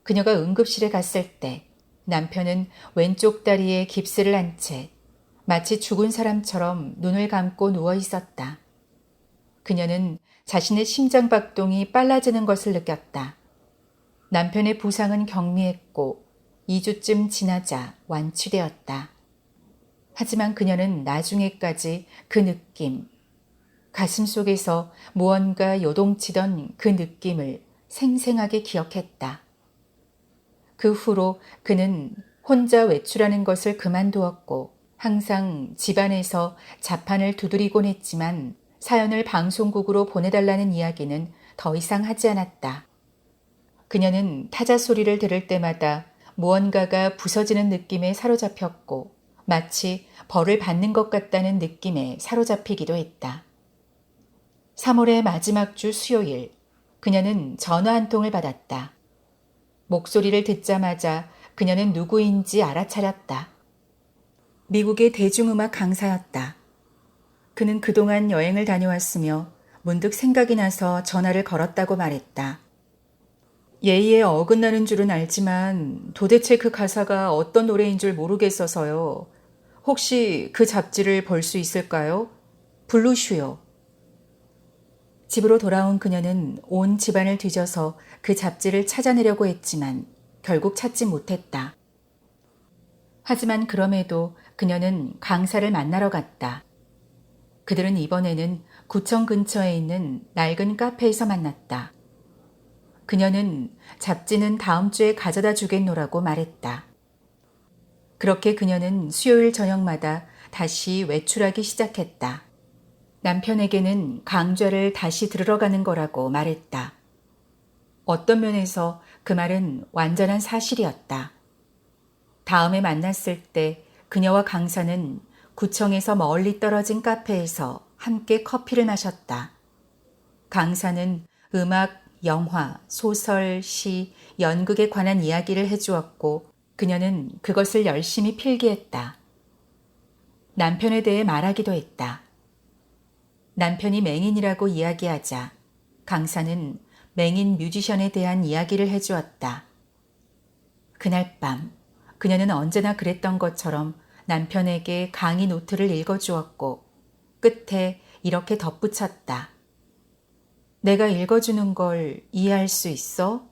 그녀가 응급실에 갔을 때 남편은 왼쪽 다리에 깁스를 한 채 마치 죽은 사람처럼 눈을 감고 누워 있었다. 그녀는 자신의 심장 박동이 빨라지는 것을 느꼈다. 남편의 부상은 경미했고 2주쯤 지나자 완치되었다. 하지만 그녀는 나중에까지 그 느낌, 가슴 속에서 무언가 요동치던 그 느낌을 생생하게 기억했다. 그 후로 그는 혼자 외출하는 것을 그만두었고 항상 집안에서 자판을 두드리곤 했지만 사연을 방송국으로 보내달라는 이야기는 더 이상 하지 않았다. 그녀는 타자 소리를 들을 때마다 무언가가 부서지는 느낌에 사로잡혔고 마치 벌을 받는 것 같다는 느낌에 사로잡히기도 했다. 3월의 마지막 주 수요일, 그녀는 전화 한 통을 받았다. 목소리를 듣자마자 그녀는 누구인지 알아차렸다. 미국의 대중음악 강사였다. 그는 그동안 여행을 다녀왔으며 문득 생각이 나서 전화를 걸었다고 말했다. 예의에 어긋나는 줄은 알지만 도대체 그 가사가 어떤 노래인 줄 모르겠어서요. 혹시 그 잡지를 볼 수 있을까요? 블루슈요. 집으로 돌아온 그녀는 온 집안을 뒤져서 그 잡지를 찾아내려고 했지만 결국 찾지 못했다. 하지만 그럼에도 그녀는 강사를 만나러 갔다. 그들은 이번에는 구청 근처에 있는 낡은 카페에서 만났다. 그녀는 잡지는 다음 주에 가져다 주겠노라고 말했다. 그렇게 그녀는 수요일 저녁마다 다시 외출하기 시작했다. 남편에게는 강좌를 다시 들으러 가는 거라고 말했다. 어떤 면에서 그 말은 완전한 사실이었다. 다음에 만났을 때 그녀와 강사는 구청에서 멀리 떨어진 카페에서 함께 커피를 마셨다. 강사는 음악, 영화, 소설, 시, 연극에 관한 이야기를 해주었고 그녀는 그것을 열심히 필기했다. 남편에 대해 말하기도 했다. 남편이 맹인이라고 이야기하자 강사는 맹인 뮤지션에 대한 이야기를 해주었다. 그날 밤 그녀는 언제나 그랬던 것처럼 남편에게 강의 노트를 읽어주었고 끝에 이렇게 덧붙였다. 내가 읽어주는 걸 이해할 수 있어?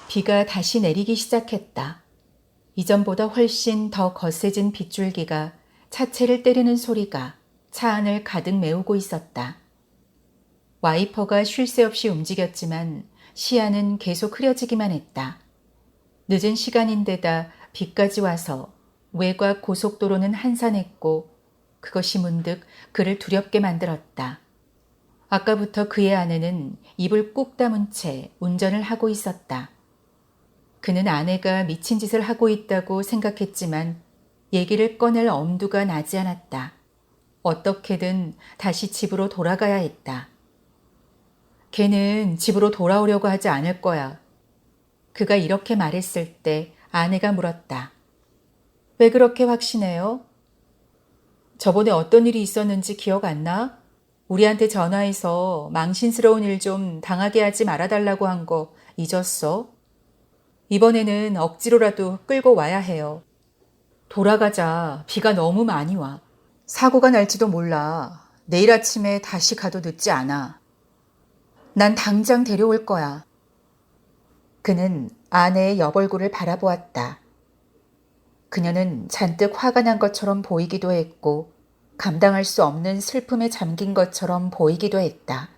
비가 다시 내리기 시작했다. 이전보다 훨씬 더 거세진 빗줄기가 차체를 때리는 소리가 차 안을 가득 메우고 있었다. 와이퍼가 쉴 새 없이 움직였지만 시야는 계속 흐려지기만 했다. 늦은 시간인데다 비까지 와서 외곽 고속도로는 한산했고 그것이 문득 그를 두렵게 만들었다. 아까부터 그의 아내는 입을 꾹 다문 채 운전을 하고 있었다. 그는 아내가 미친 짓을 하고 있다고 생각했지만 얘기를 꺼낼 엄두가 나지 않았다. 어떻게든 다시 집으로 돌아가야 했다. 걔는 집으로 돌아오려고 하지 않을 거야. 그가 이렇게 말했을 때 아내가 물었다. 왜 그렇게 확신해요? 저번에 어떤 일이 있었는지 기억 안 나? 우리한테 전화해서 망신스러운 일 좀 당하게 하지 말아달라고 한 거 잊었어? 이번에는 억지로라도 끌고 와야 해요. 돌아가자. 비가 너무 많이 와. 사고가 날지도 몰라. 내일 아침에 다시 가도 늦지 않아. 난 당장 데려올 거야. 그는 아내의 여벌구를 바라보았다. 그녀는 잔뜩 화가 난 것처럼 보이기도 했고 감당할 수 없는 슬픔에 잠긴 것처럼 보이기도 했다.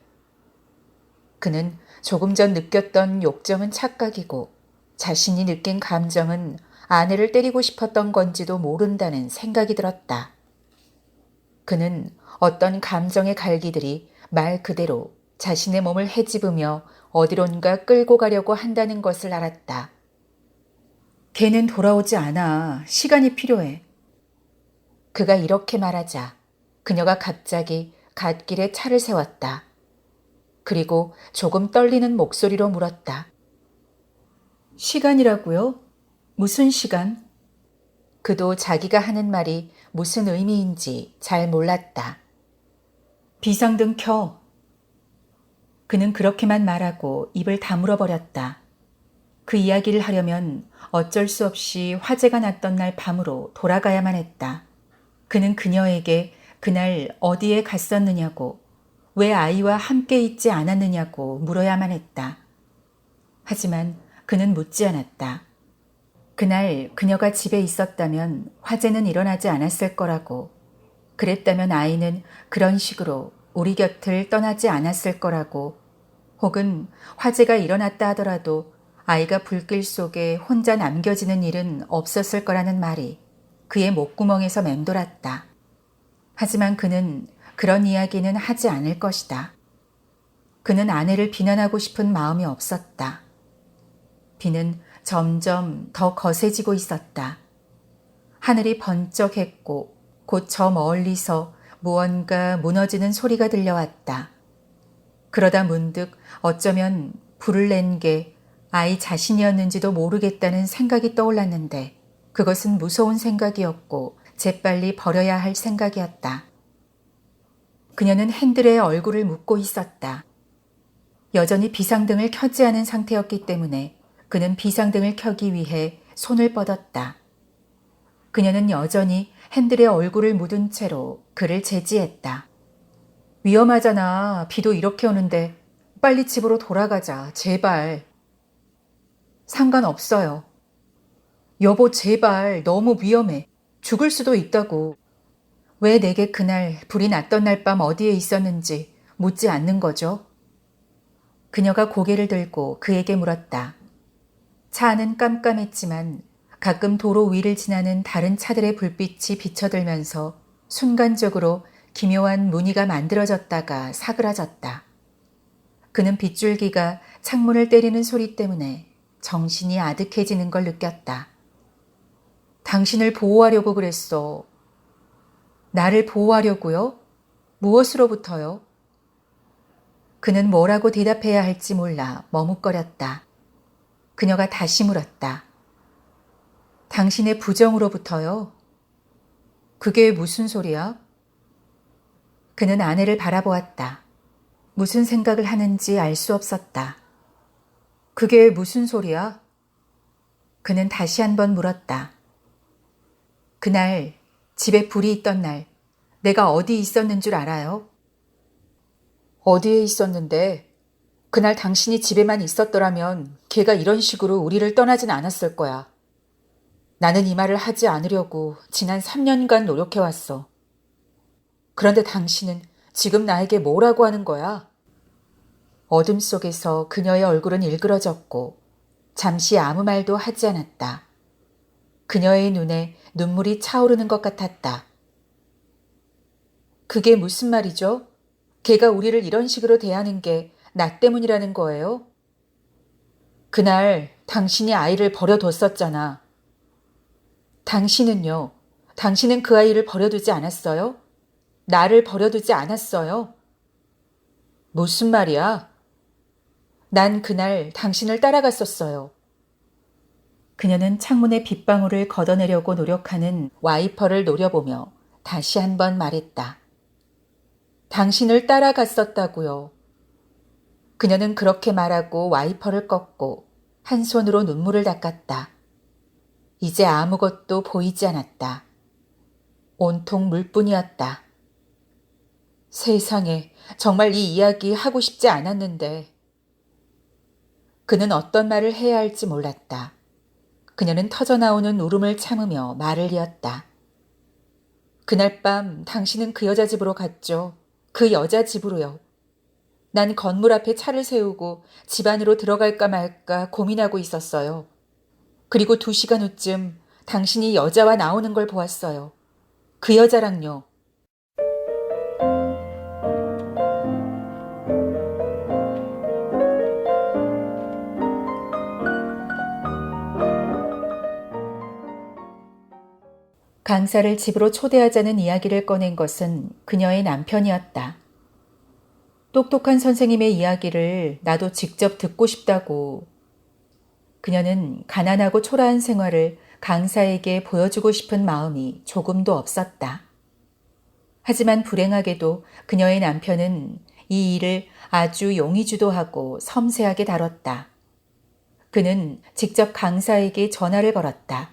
그는 조금 전 느꼈던 욕정은 착각이고 자신이 느낀 감정은 아내를 때리고 싶었던 건지도 모른다는 생각이 들었다. 그는 어떤 감정의 갈기들이 말 그대로 자신의 몸을 헤집으며 어디론가 끌고 가려고 한다는 것을 알았다. 걔는 돌아오지 않아. 시간이 필요해. 그가 이렇게 말하자 그녀가 갑자기 갓길에 차를 세웠다. 그리고 조금 떨리는 목소리로 물었다. 시간이라고요? 무슨 시간? 그도 자기가 하는 말이 무슨 의미인지 잘 몰랐다. 비상등 켜. 그는 그렇게만 말하고 입을 다물어 버렸다. 그 이야기를 하려면 어쩔 수 없이 화재가 났던 날 밤으로 돌아가야만 했다. 그는 그녀에게 그날 어디에 갔었느냐고, 왜 아이와 함께 있지 않았느냐고 물어야만 했다. 하지만 그는 묻지 않았다. 그날 그녀가 집에 있었다면 화재는 일어나지 않았을 거라고, 그랬다면 아이는 그런 식으로 우리 곁을 떠나지 않았을 거라고, 혹은 화재가 일어났다 하더라도 아이가 불길 속에 혼자 남겨지는 일은 없었을 거라는 말이 그의 목구멍에서 맴돌았다. 하지만 그는 그런 이야기는 하지 않을 것이다. 그는 아내를 비난하고 싶은 마음이 없었다. 비는 점점 더 거세지고 있었다. 하늘이 번쩍했고 곧 저 멀리서 무언가 무너지는 소리가 들려왔다. 그러다 문득 어쩌면 불을 낸 게 아이 자신이었는지도 모르겠다는 생각이 떠올랐는데 그것은 무서운 생각이었고 재빨리 버려야 할 생각이었다. 그녀는 핸들에 얼굴을 묻고 있었다. 여전히 비상등을 켜지 않은 상태였기 때문에 그는 비상등을 켜기 위해 손을 뻗었다. 그녀는 여전히 핸들에 얼굴을 묻은 채로 그를 제지했다. 위험하잖아. 비도 이렇게 오는데 빨리 집으로 돌아가자. 제발. 상관없어요. 여보 제발 너무 위험해. 죽을 수도 있다고. 왜 내게 그날 불이 났던 날 밤 어디에 있었는지 묻지 않는 거죠? 그녀가 고개를 들고 그에게 물었다. 차 안은 깜깜했지만 가끔 도로 위를 지나는 다른 차들의 불빛이 비쳐들면서 순간적으로 기묘한 무늬가 만들어졌다가 사그라졌다. 그는 빗줄기가 창문을 때리는 소리 때문에 정신이 아득해지는 걸 느꼈다. 당신을 보호하려고 그랬어. 나를 보호하려고요? 무엇으로부터요? 그는 뭐라고 대답해야 할지 몰라 머뭇거렸다. 그녀가 다시 물었다. 당신의 부정으로부터요? 그게 무슨 소리야? 그는 아내를 바라보았다. 무슨 생각을 하는지 알 수 없었다. 그게 무슨 소리야? 그는 다시 한번 물었다. 그날 집에 불이 있던 날 내가 어디 있었는 줄 알아요? 어디에 있었는데? 그날 당신이 집에만 있었더라면 걔가 이런 식으로 우리를 떠나진 않았을 거야. 나는 이 말을 하지 않으려고 지난 3년간 노력해왔어. 그런데 당신은 지금 나에게 뭐라고 하는 거야? 어둠 속에서 그녀의 얼굴은 일그러졌고 잠시 아무 말도 하지 않았다. 그녀의 눈에 눈물이 차오르는 것 같았다. 그게 무슨 말이죠? 걔가 우리를 이런 식으로 대하는 게 나 때문이라는 거예요? 그날 당신이 아이를 버려뒀었잖아. 당신은요? 당신은 그 아이를 버려두지 않았어요? 나를 버려두지 않았어요? 무슨 말이야? 난 그날 당신을 따라갔었어요. 그녀는 창문의 빗방울을 걷어내려고 노력하는 와이퍼를 노려보며 다시 한번 말했다. 당신을 따라갔었다고요. 그녀는 그렇게 말하고 와이퍼를 꺾고 한 손으로 눈물을 닦았다. 이제 아무것도 보이지 않았다. 온통 물뿐이었다. 세상에, 정말 이 이야기 하고 싶지 않았는데. 그는 어떤 말을 해야 할지 몰랐다. 그녀는 터져나오는 울음을 참으며 말을 이었다. 그날 밤 당신은 그 여자 집으로 갔죠. 그 여자 집으로요. 난 건물 앞에 차를 세우고 집 안으로 들어갈까 말까 고민하고 있었어요. 그리고 2시간 후쯤 당신이 여자와 나오는 걸 보았어요. 그 여자랑요. 강사를 집으로 초대하자는 이야기를 꺼낸 것은 그녀의 남편이었다. 똑똑한 선생님의 이야기를 나도 직접 듣고 싶다고. 그녀는 가난하고 초라한 생활을 강사에게 보여주고 싶은 마음이 조금도 없었다. 하지만 불행하게도 그녀의 남편은 이 일을 아주 용의주도하고 섬세하게 다뤘다. 그는 직접 강사에게 전화를 걸었다.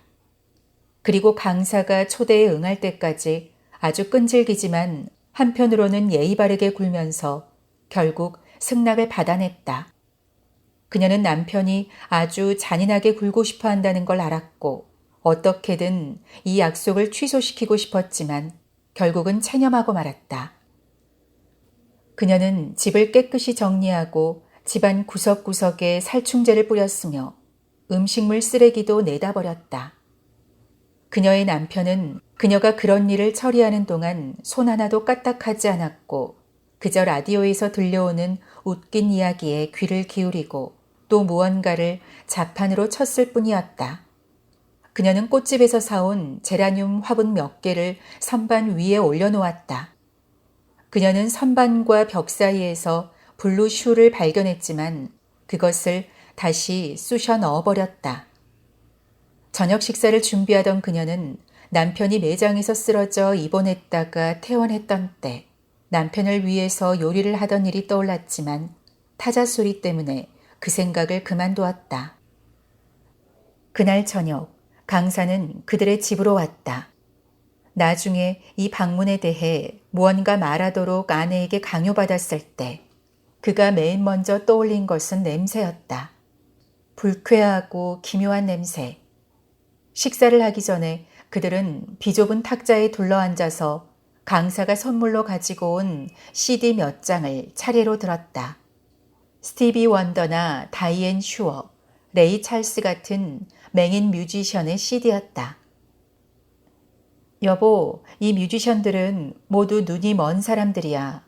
그리고 강사가 초대에 응할 때까지 아주 끈질기지만 한편으로는 예의 바르게 굴면서 결국 승낙을 받아냈다. 그녀는 남편이 아주 잔인하게 굴고 싶어 한다는 걸 알았고 어떻게든 이 약속을 취소시키고 싶었지만 결국은 체념하고 말았다. 그녀는 집을 깨끗이 정리하고 집안 구석구석에 살충제를 뿌렸으며 음식물 쓰레기도 내다 버렸다. 그녀의 남편은 그녀가 그런 일을 처리하는 동안 손 하나도 까딱하지 않았고 그저 라디오에서 들려오는 웃긴 이야기에 귀를 기울이고 또 무언가를 자판으로 쳤을 뿐이었다. 그녀는 꽃집에서 사온 제라늄 화분 몇 개를 선반 위에 올려놓았다. 그녀는 선반과 벽 사이에서 블루 슈를 발견했지만 그것을 다시 쑤셔 넣어버렸다. 저녁 식사를 준비하던 그녀는 남편이 매장에서 쓰러져 입원했다가 퇴원했던 때 남편을 위해서 요리를 하던 일이 떠올랐지만 타자 소리 때문에 그 생각을 그만두었다. 그날 저녁 강사는 그들의 집으로 왔다. 나중에 이 방문에 대해 무언가 말하도록 아내에게 강요받았을 때 그가 맨 먼저 떠올린 것은 냄새였다. 불쾌하고 기묘한 냄새. 식사를 하기 전에 그들은 비좁은 탁자에 둘러앉아서 강사가 선물로 가지고 온 CD 몇 장을 차례로 들었다. 스티비 원더나 다이앤 슈어, 레이 찰스 같은 맹인 뮤지션의 CD였다. 여보, 이 뮤지션들은 모두 눈이 먼 사람들이야.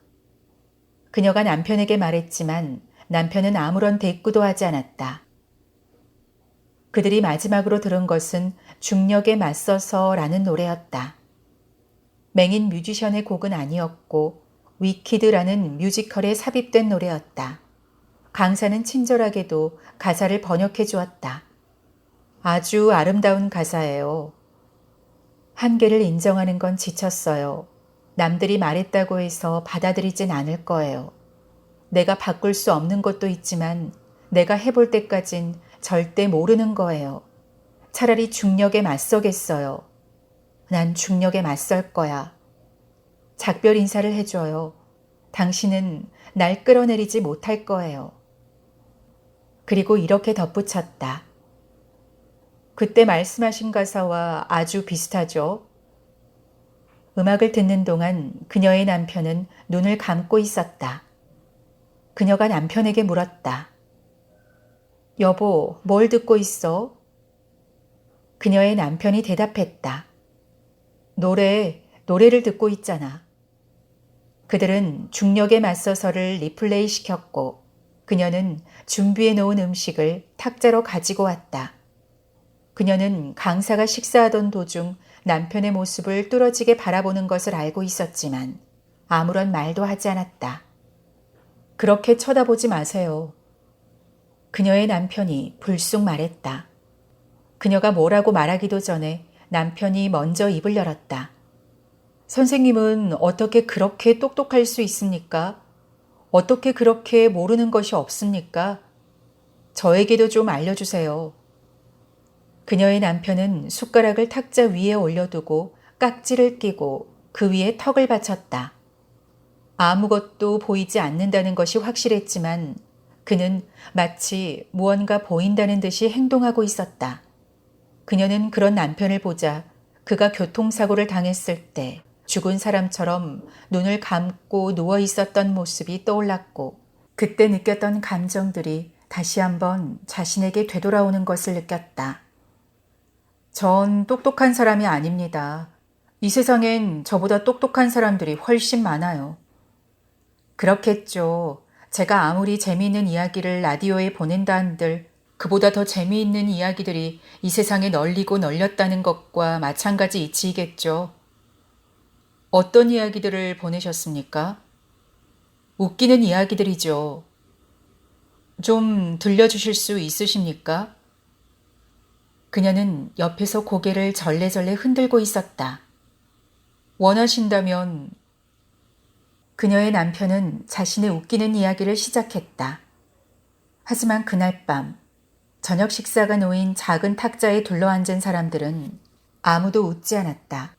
그녀가 남편에게 말했지만 남편은 아무런 대꾸도 하지 않았다. 그들이 마지막으로 들은 것은 중력에 맞서서라는 노래였다. 맹인 뮤지션의 곡은 아니었고 위키드라는 뮤지컬에 삽입된 노래였다. 강사는 친절하게도 가사를 번역해 주었다. 아주 아름다운 가사예요. 한계를 인정하는 건 지쳤어요. 남들이 말했다고 해서 받아들이진 않을 거예요. 내가 바꿀 수 없는 것도 있지만 내가 해볼 때까진 절대 모르는 거예요. 차라리 중력에 맞서겠어요. 난 중력에 맞설 거야. 작별 인사를 해줘요. 당신은 날 끌어내리지 못할 거예요. 그리고 이렇게 덧붙였다. 그때 말씀하신 가사와 아주 비슷하죠? 음악을 듣는 동안 그녀의 남편은 눈을 감고 있었다. 그녀가 남편에게 물었다. 여보, 뭘 듣고 있어? 그녀의 남편이 대답했다. 노래를 듣고 있잖아. 그들은 중력에 맞서서를 리플레이 시켰고 그녀는 준비해 놓은 음식을 탁자로 가지고 왔다. 그녀는 강사가 식사하던 도중 남편의 모습을 뚫어지게 바라보는 것을 알고 있었지만 아무런 말도 하지 않았다. 그렇게 쳐다보지 마세요. 그녀의 남편이 불쑥 말했다. 그녀가 뭐라고 말하기도 전에 남편이 먼저 입을 열었다. 선생님은 어떻게 그렇게 똑똑할 수 있습니까? 어떻게 그렇게 모르는 것이 없습니까? 저에게도 좀 알려주세요. 그녀의 남편은 숟가락을 탁자 위에 올려두고 깍지를 끼고 그 위에 턱을 받쳤다. 아무것도 보이지 않는다는 것이 확실했지만 그는 마치 무언가 보인다는 듯이 행동하고 있었다. 그녀는 그런 남편을 보자 그가 교통사고를 당했을 때 죽은 사람처럼 눈을 감고 누워 있었던 모습이 떠올랐고 그때 느꼈던 감정들이 다시 한번 자신에게 되돌아오는 것을 느꼈다. 전 똑똑한 사람이 아닙니다. 이 세상엔 저보다 똑똑한 사람들이 훨씬 많아요. 그렇겠죠. 제가 아무리 재미있는 이야기를 라디오에 보낸다 한들 그보다 더 재미있는 이야기들이 이 세상에 널리고 널렸다는 것과 마찬가지 이치이겠죠. 어떤 이야기들을 보내셨습니까? 웃기는 이야기들이죠. 좀 들려주실 수 있으십니까? 그녀는 옆에서 고개를 절레절레 흔들고 있었다. 원하신다면 그녀의 남편은 자신의 웃기는 이야기를 시작했다. 하지만 그날 밤 저녁 식사가 놓인 작은 탁자에 둘러앉은 사람들은 아무도 웃지 않았다.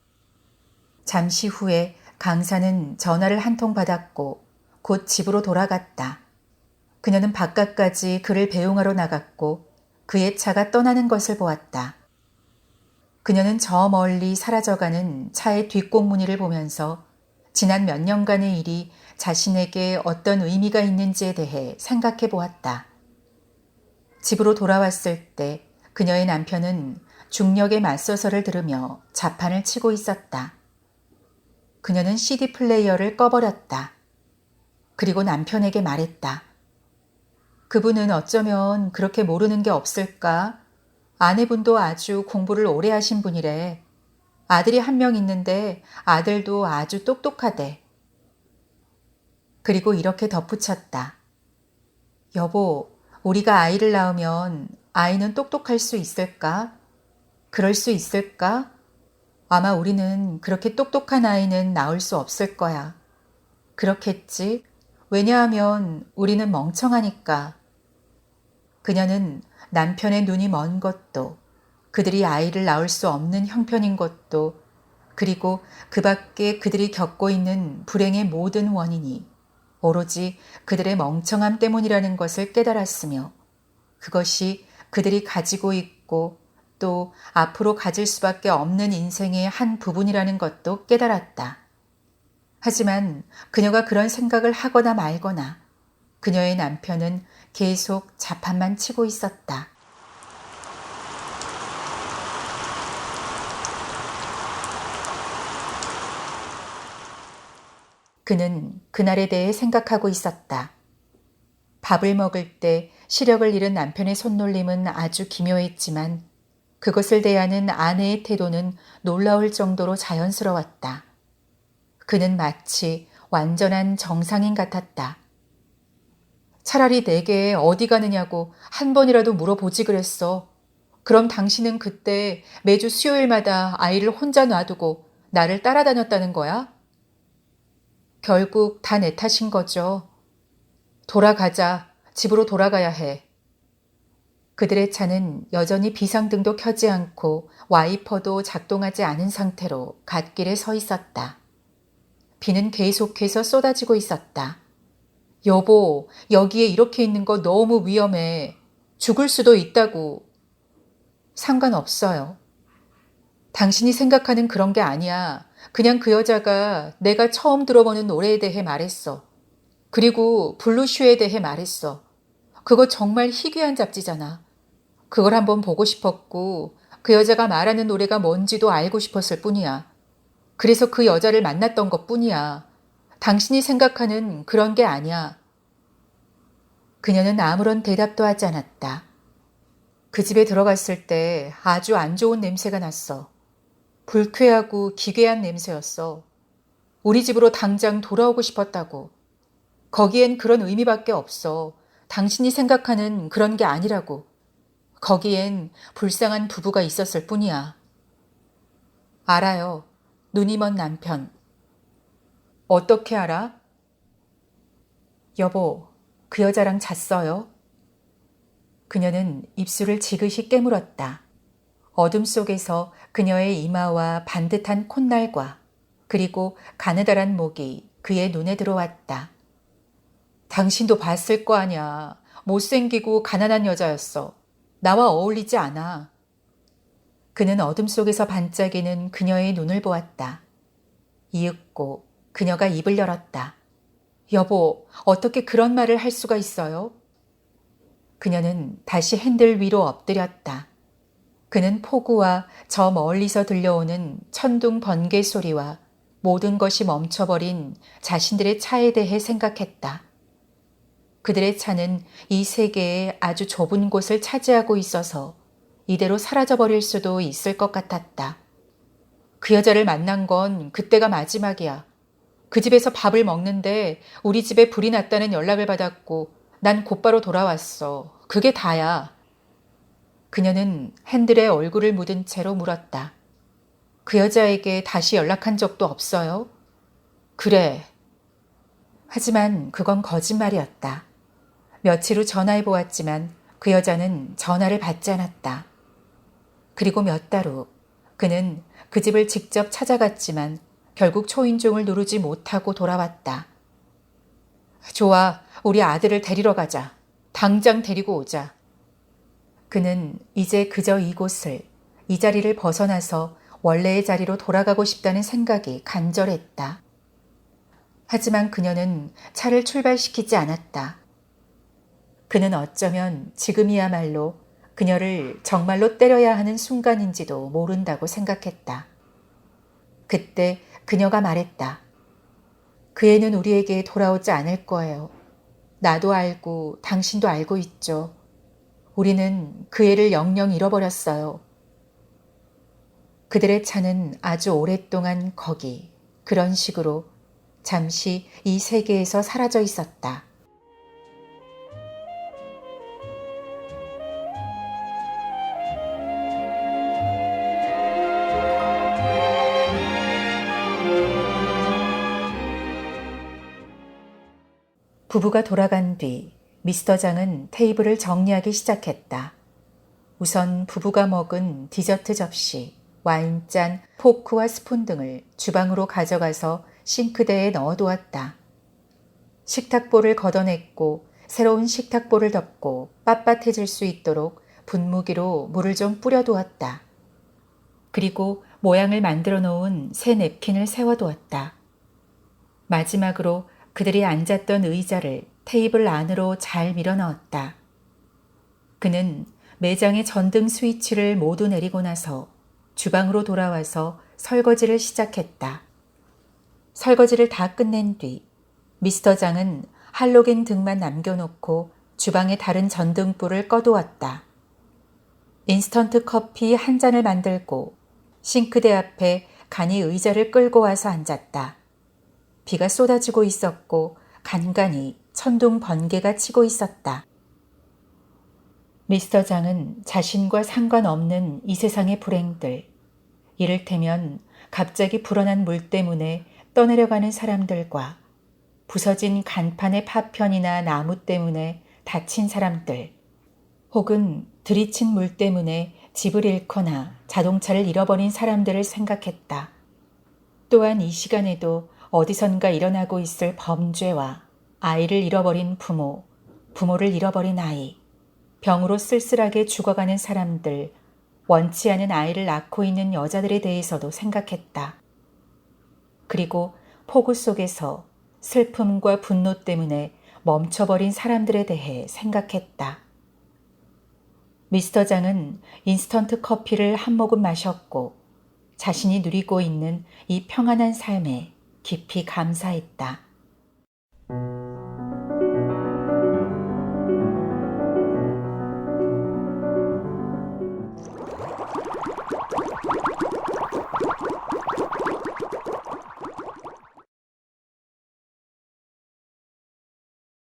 잠시 후에 강사는 전화를 한 통 받았고 곧 집으로 돌아갔다. 그녀는 바깥까지 그를 배웅하러 나갔고 그의 차가 떠나는 것을 보았다. 그녀는 저 멀리 사라져가는 차의 뒷공무니를 보면서 지난 몇 년간의 일이 자신에게 어떤 의미가 있는지에 대해 생각해 보았다. 집으로 돌아왔을 때 그녀의 남편은 중력에 맞서서를 들으며 자판을 치고 있었다. 그녀는 CD 플레이어를 꺼버렸다. 그리고 남편에게 말했다. 그분은 어쩌면 그렇게 모르는 게 없을까? 아내분도 아주 공부를 오래 하신 분이래. 아들이 한 명 있는데 아들도 아주 똑똑하대. 그리고 이렇게 덧붙였다. 여보, 우리가 아이를 낳으면 아이는 똑똑할 수 있을까? 그럴 수 있을까? 아마 우리는 그렇게 똑똑한 아이는 낳을 수 없을 거야. 그렇겠지? 왜냐하면 우리는 멍청하니까. 그녀는 남편의 눈이 먼 것도 그들이 아이를 낳을 수 없는 형편인 것도 그리고 그 밖에 그들이 겪고 있는 불행의 모든 원인이 오로지 그들의 멍청함 때문이라는 것을 깨달았으며 그것이 그들이 가지고 있고 또 앞으로 가질 수밖에 없는 인생의 한 부분이라는 것도 깨달았다. 하지만 그녀가 그런 생각을 하거나 말거나 그녀의 남편은 계속 자판만 치고 있었다. 그는 그날에 대해 생각하고 있었다. 밥을 먹을 때 시력을 잃은 남편의 손놀림은 아주 기묘했지만 그것을 대하는 아내의 태도는 놀라울 정도로 자연스러웠다. 그는 마치 완전한 정상인 같았다. 차라리 내게 어디 가느냐고 한 번이라도 물어보지 그랬어. 그럼 당신은 그때 매주 수요일마다 아이를 혼자 놔두고 나를 따라다녔다는 거야? 결국 다 내 탓인 거죠. 돌아가자. 집으로 돌아가야 해. 그들의 차는 여전히 비상등도 켜지 않고 와이퍼도 작동하지 않은 상태로 갓길에 서 있었다. 비는 계속해서 쏟아지고 있었다. 여보, 여기에 이렇게 있는 거 너무 위험해. 죽을 수도 있다고. 상관없어요. 당신이 생각하는 그런 게 아니야. 그냥 그 여자가 내가 처음 들어보는 노래에 대해 말했어. 그리고 블루슈에 대해 말했어. 그거 정말 희귀한 잡지잖아. 그걸 한번 보고 싶었고 그 여자가 말하는 노래가 뭔지도 알고 싶었을 뿐이야. 그래서 그 여자를 만났던 것 뿐이야. 당신이 생각하는 그런 게 아니야. 그녀는 아무런 대답도 하지 않았다. 그 집에 들어갔을 때 아주 안 좋은 냄새가 났어. 불쾌하고 기괴한 냄새였어. 우리 집으로 당장 돌아오고 싶었다고. 거기엔 그런 의미밖에 없어. 당신이 생각하는 그런 게 아니라고. 거기엔 불쌍한 부부가 있었을 뿐이야. 알아요. 눈이 먼 남편. 어떻게 알아? 여보, 그 여자랑 잤어요? 그녀는 입술을 지그시 깨물었다. 어둠 속에서 그녀의 이마와 반듯한 콧날과 그리고 가느다란 목이 그의 눈에 들어왔다. 당신도 봤을 거 아냐. 못생기고 가난한 여자였어. 나와 어울리지 않아. 그는 어둠 속에서 반짝이는 그녀의 눈을 보았다. 이윽고 그녀가 입을 열었다. 여보, 어떻게 그런 말을 할 수가 있어요? 그녀는 다시 핸들 위로 엎드렸다. 그는 폭우와 저 멀리서 들려오는 천둥 번개 소리와 모든 것이 멈춰버린 자신들의 차에 대해 생각했다. 그들의 차는 이 세계의 아주 좁은 곳을 차지하고 있어서 이대로 사라져버릴 수도 있을 것 같았다. 그 여자를 만난 건 그때가 마지막이야. 그 집에서 밥을 먹는데 우리 집에 불이 났다는 연락을 받았고 난 곧바로 돌아왔어. 그게 다야. 그녀는 핸들에 얼굴을 묻은 채로 물었다. 그 여자에게 다시 연락한 적도 없어요? 그래. 하지만 그건 거짓말이었다. 며칠 후 전화해 보았지만 그 여자는 전화를 받지 않았다. 그리고 몇 달 후 그는 그 집을 직접 찾아갔지만 결국 초인종을 누르지 못하고 돌아왔다. 좋아, 우리 아들을 데리러 가자. 당장 데리고 오자. 그는 이제 그저 이곳을, 이 자리를 벗어나서 원래의 자리로 돌아가고 싶다는 생각이 간절했다. 하지만 그녀는 차를 출발시키지 않았다. 그는 어쩌면 지금이야말로 그녀를 정말로 때려야 하는 순간인지도 모른다고 생각했다. 그때 그녀가 말했다. 그 애는 우리에게 돌아오지 않을 거예요. 나도 알고 당신도 알고 있죠. 우리는 그 애를 영영 잃어버렸어요. 그들의 차는 아주 오랫동안 거기, 그런 식으로 잠시 이 세계에서 사라져 있었다. 부부가 돌아간 뒤 미스터 장은 테이블을 정리하기 시작했다. 우선 부부가 먹은 디저트 접시, 와인잔, 포크와 스푼 등을 주방으로 가져가서 싱크대에 넣어두었다. 식탁볼을 걷어냈고 새로운 식탁볼을 덮고 빳빳해질 수 있도록 분무기로 물을 좀 뿌려두었다. 그리고 모양을 만들어 놓은 새 냅킨을 세워두었다. 마지막으로 그들이 앉았던 의자를 테이블 안으로 잘 밀어 넣었다. 그는 매장의 전등 스위치를 모두 내리고 나서 주방으로 돌아와서 설거지를 시작했다. 설거지를 다 끝낸 뒤 미스터 장은 할로겐 등만 남겨놓고 주방의 다른 전등불을 꺼두었다. 인스턴트 커피 한 잔을 만들고 싱크대 앞에 간이 의자를 끌고 와서 앉았다. 비가 쏟아지고 있었고 간간히 천둥 번개가 치고 있었다. 미스터 장은 자신과 상관없는 이 세상의 불행들, 이를테면 갑자기 불어난 물 때문에 떠내려가는 사람들과 부서진 간판의 파편이나 나무 때문에 다친 사람들, 혹은 들이친 물 때문에 집을 잃거나 자동차를 잃어버린 사람들을 생각했다. 또한 이 시간에도 어디선가 일어나고 있을 범죄와 아이를 잃어버린 부모, 부모를 잃어버린 아이, 병으로 쓸쓸하게 죽어가는 사람들, 원치 않은 아이를 낳고 있는 여자들에 대해서도 생각했다. 그리고 폭우 속에서 슬픔과 분노 때문에 멈춰버린 사람들에 대해 생각했다. 미스터 장은 인스턴트 커피를 한 모금 마셨고 자신이 누리고 있는 이 평안한 삶에 깊이 감사했다.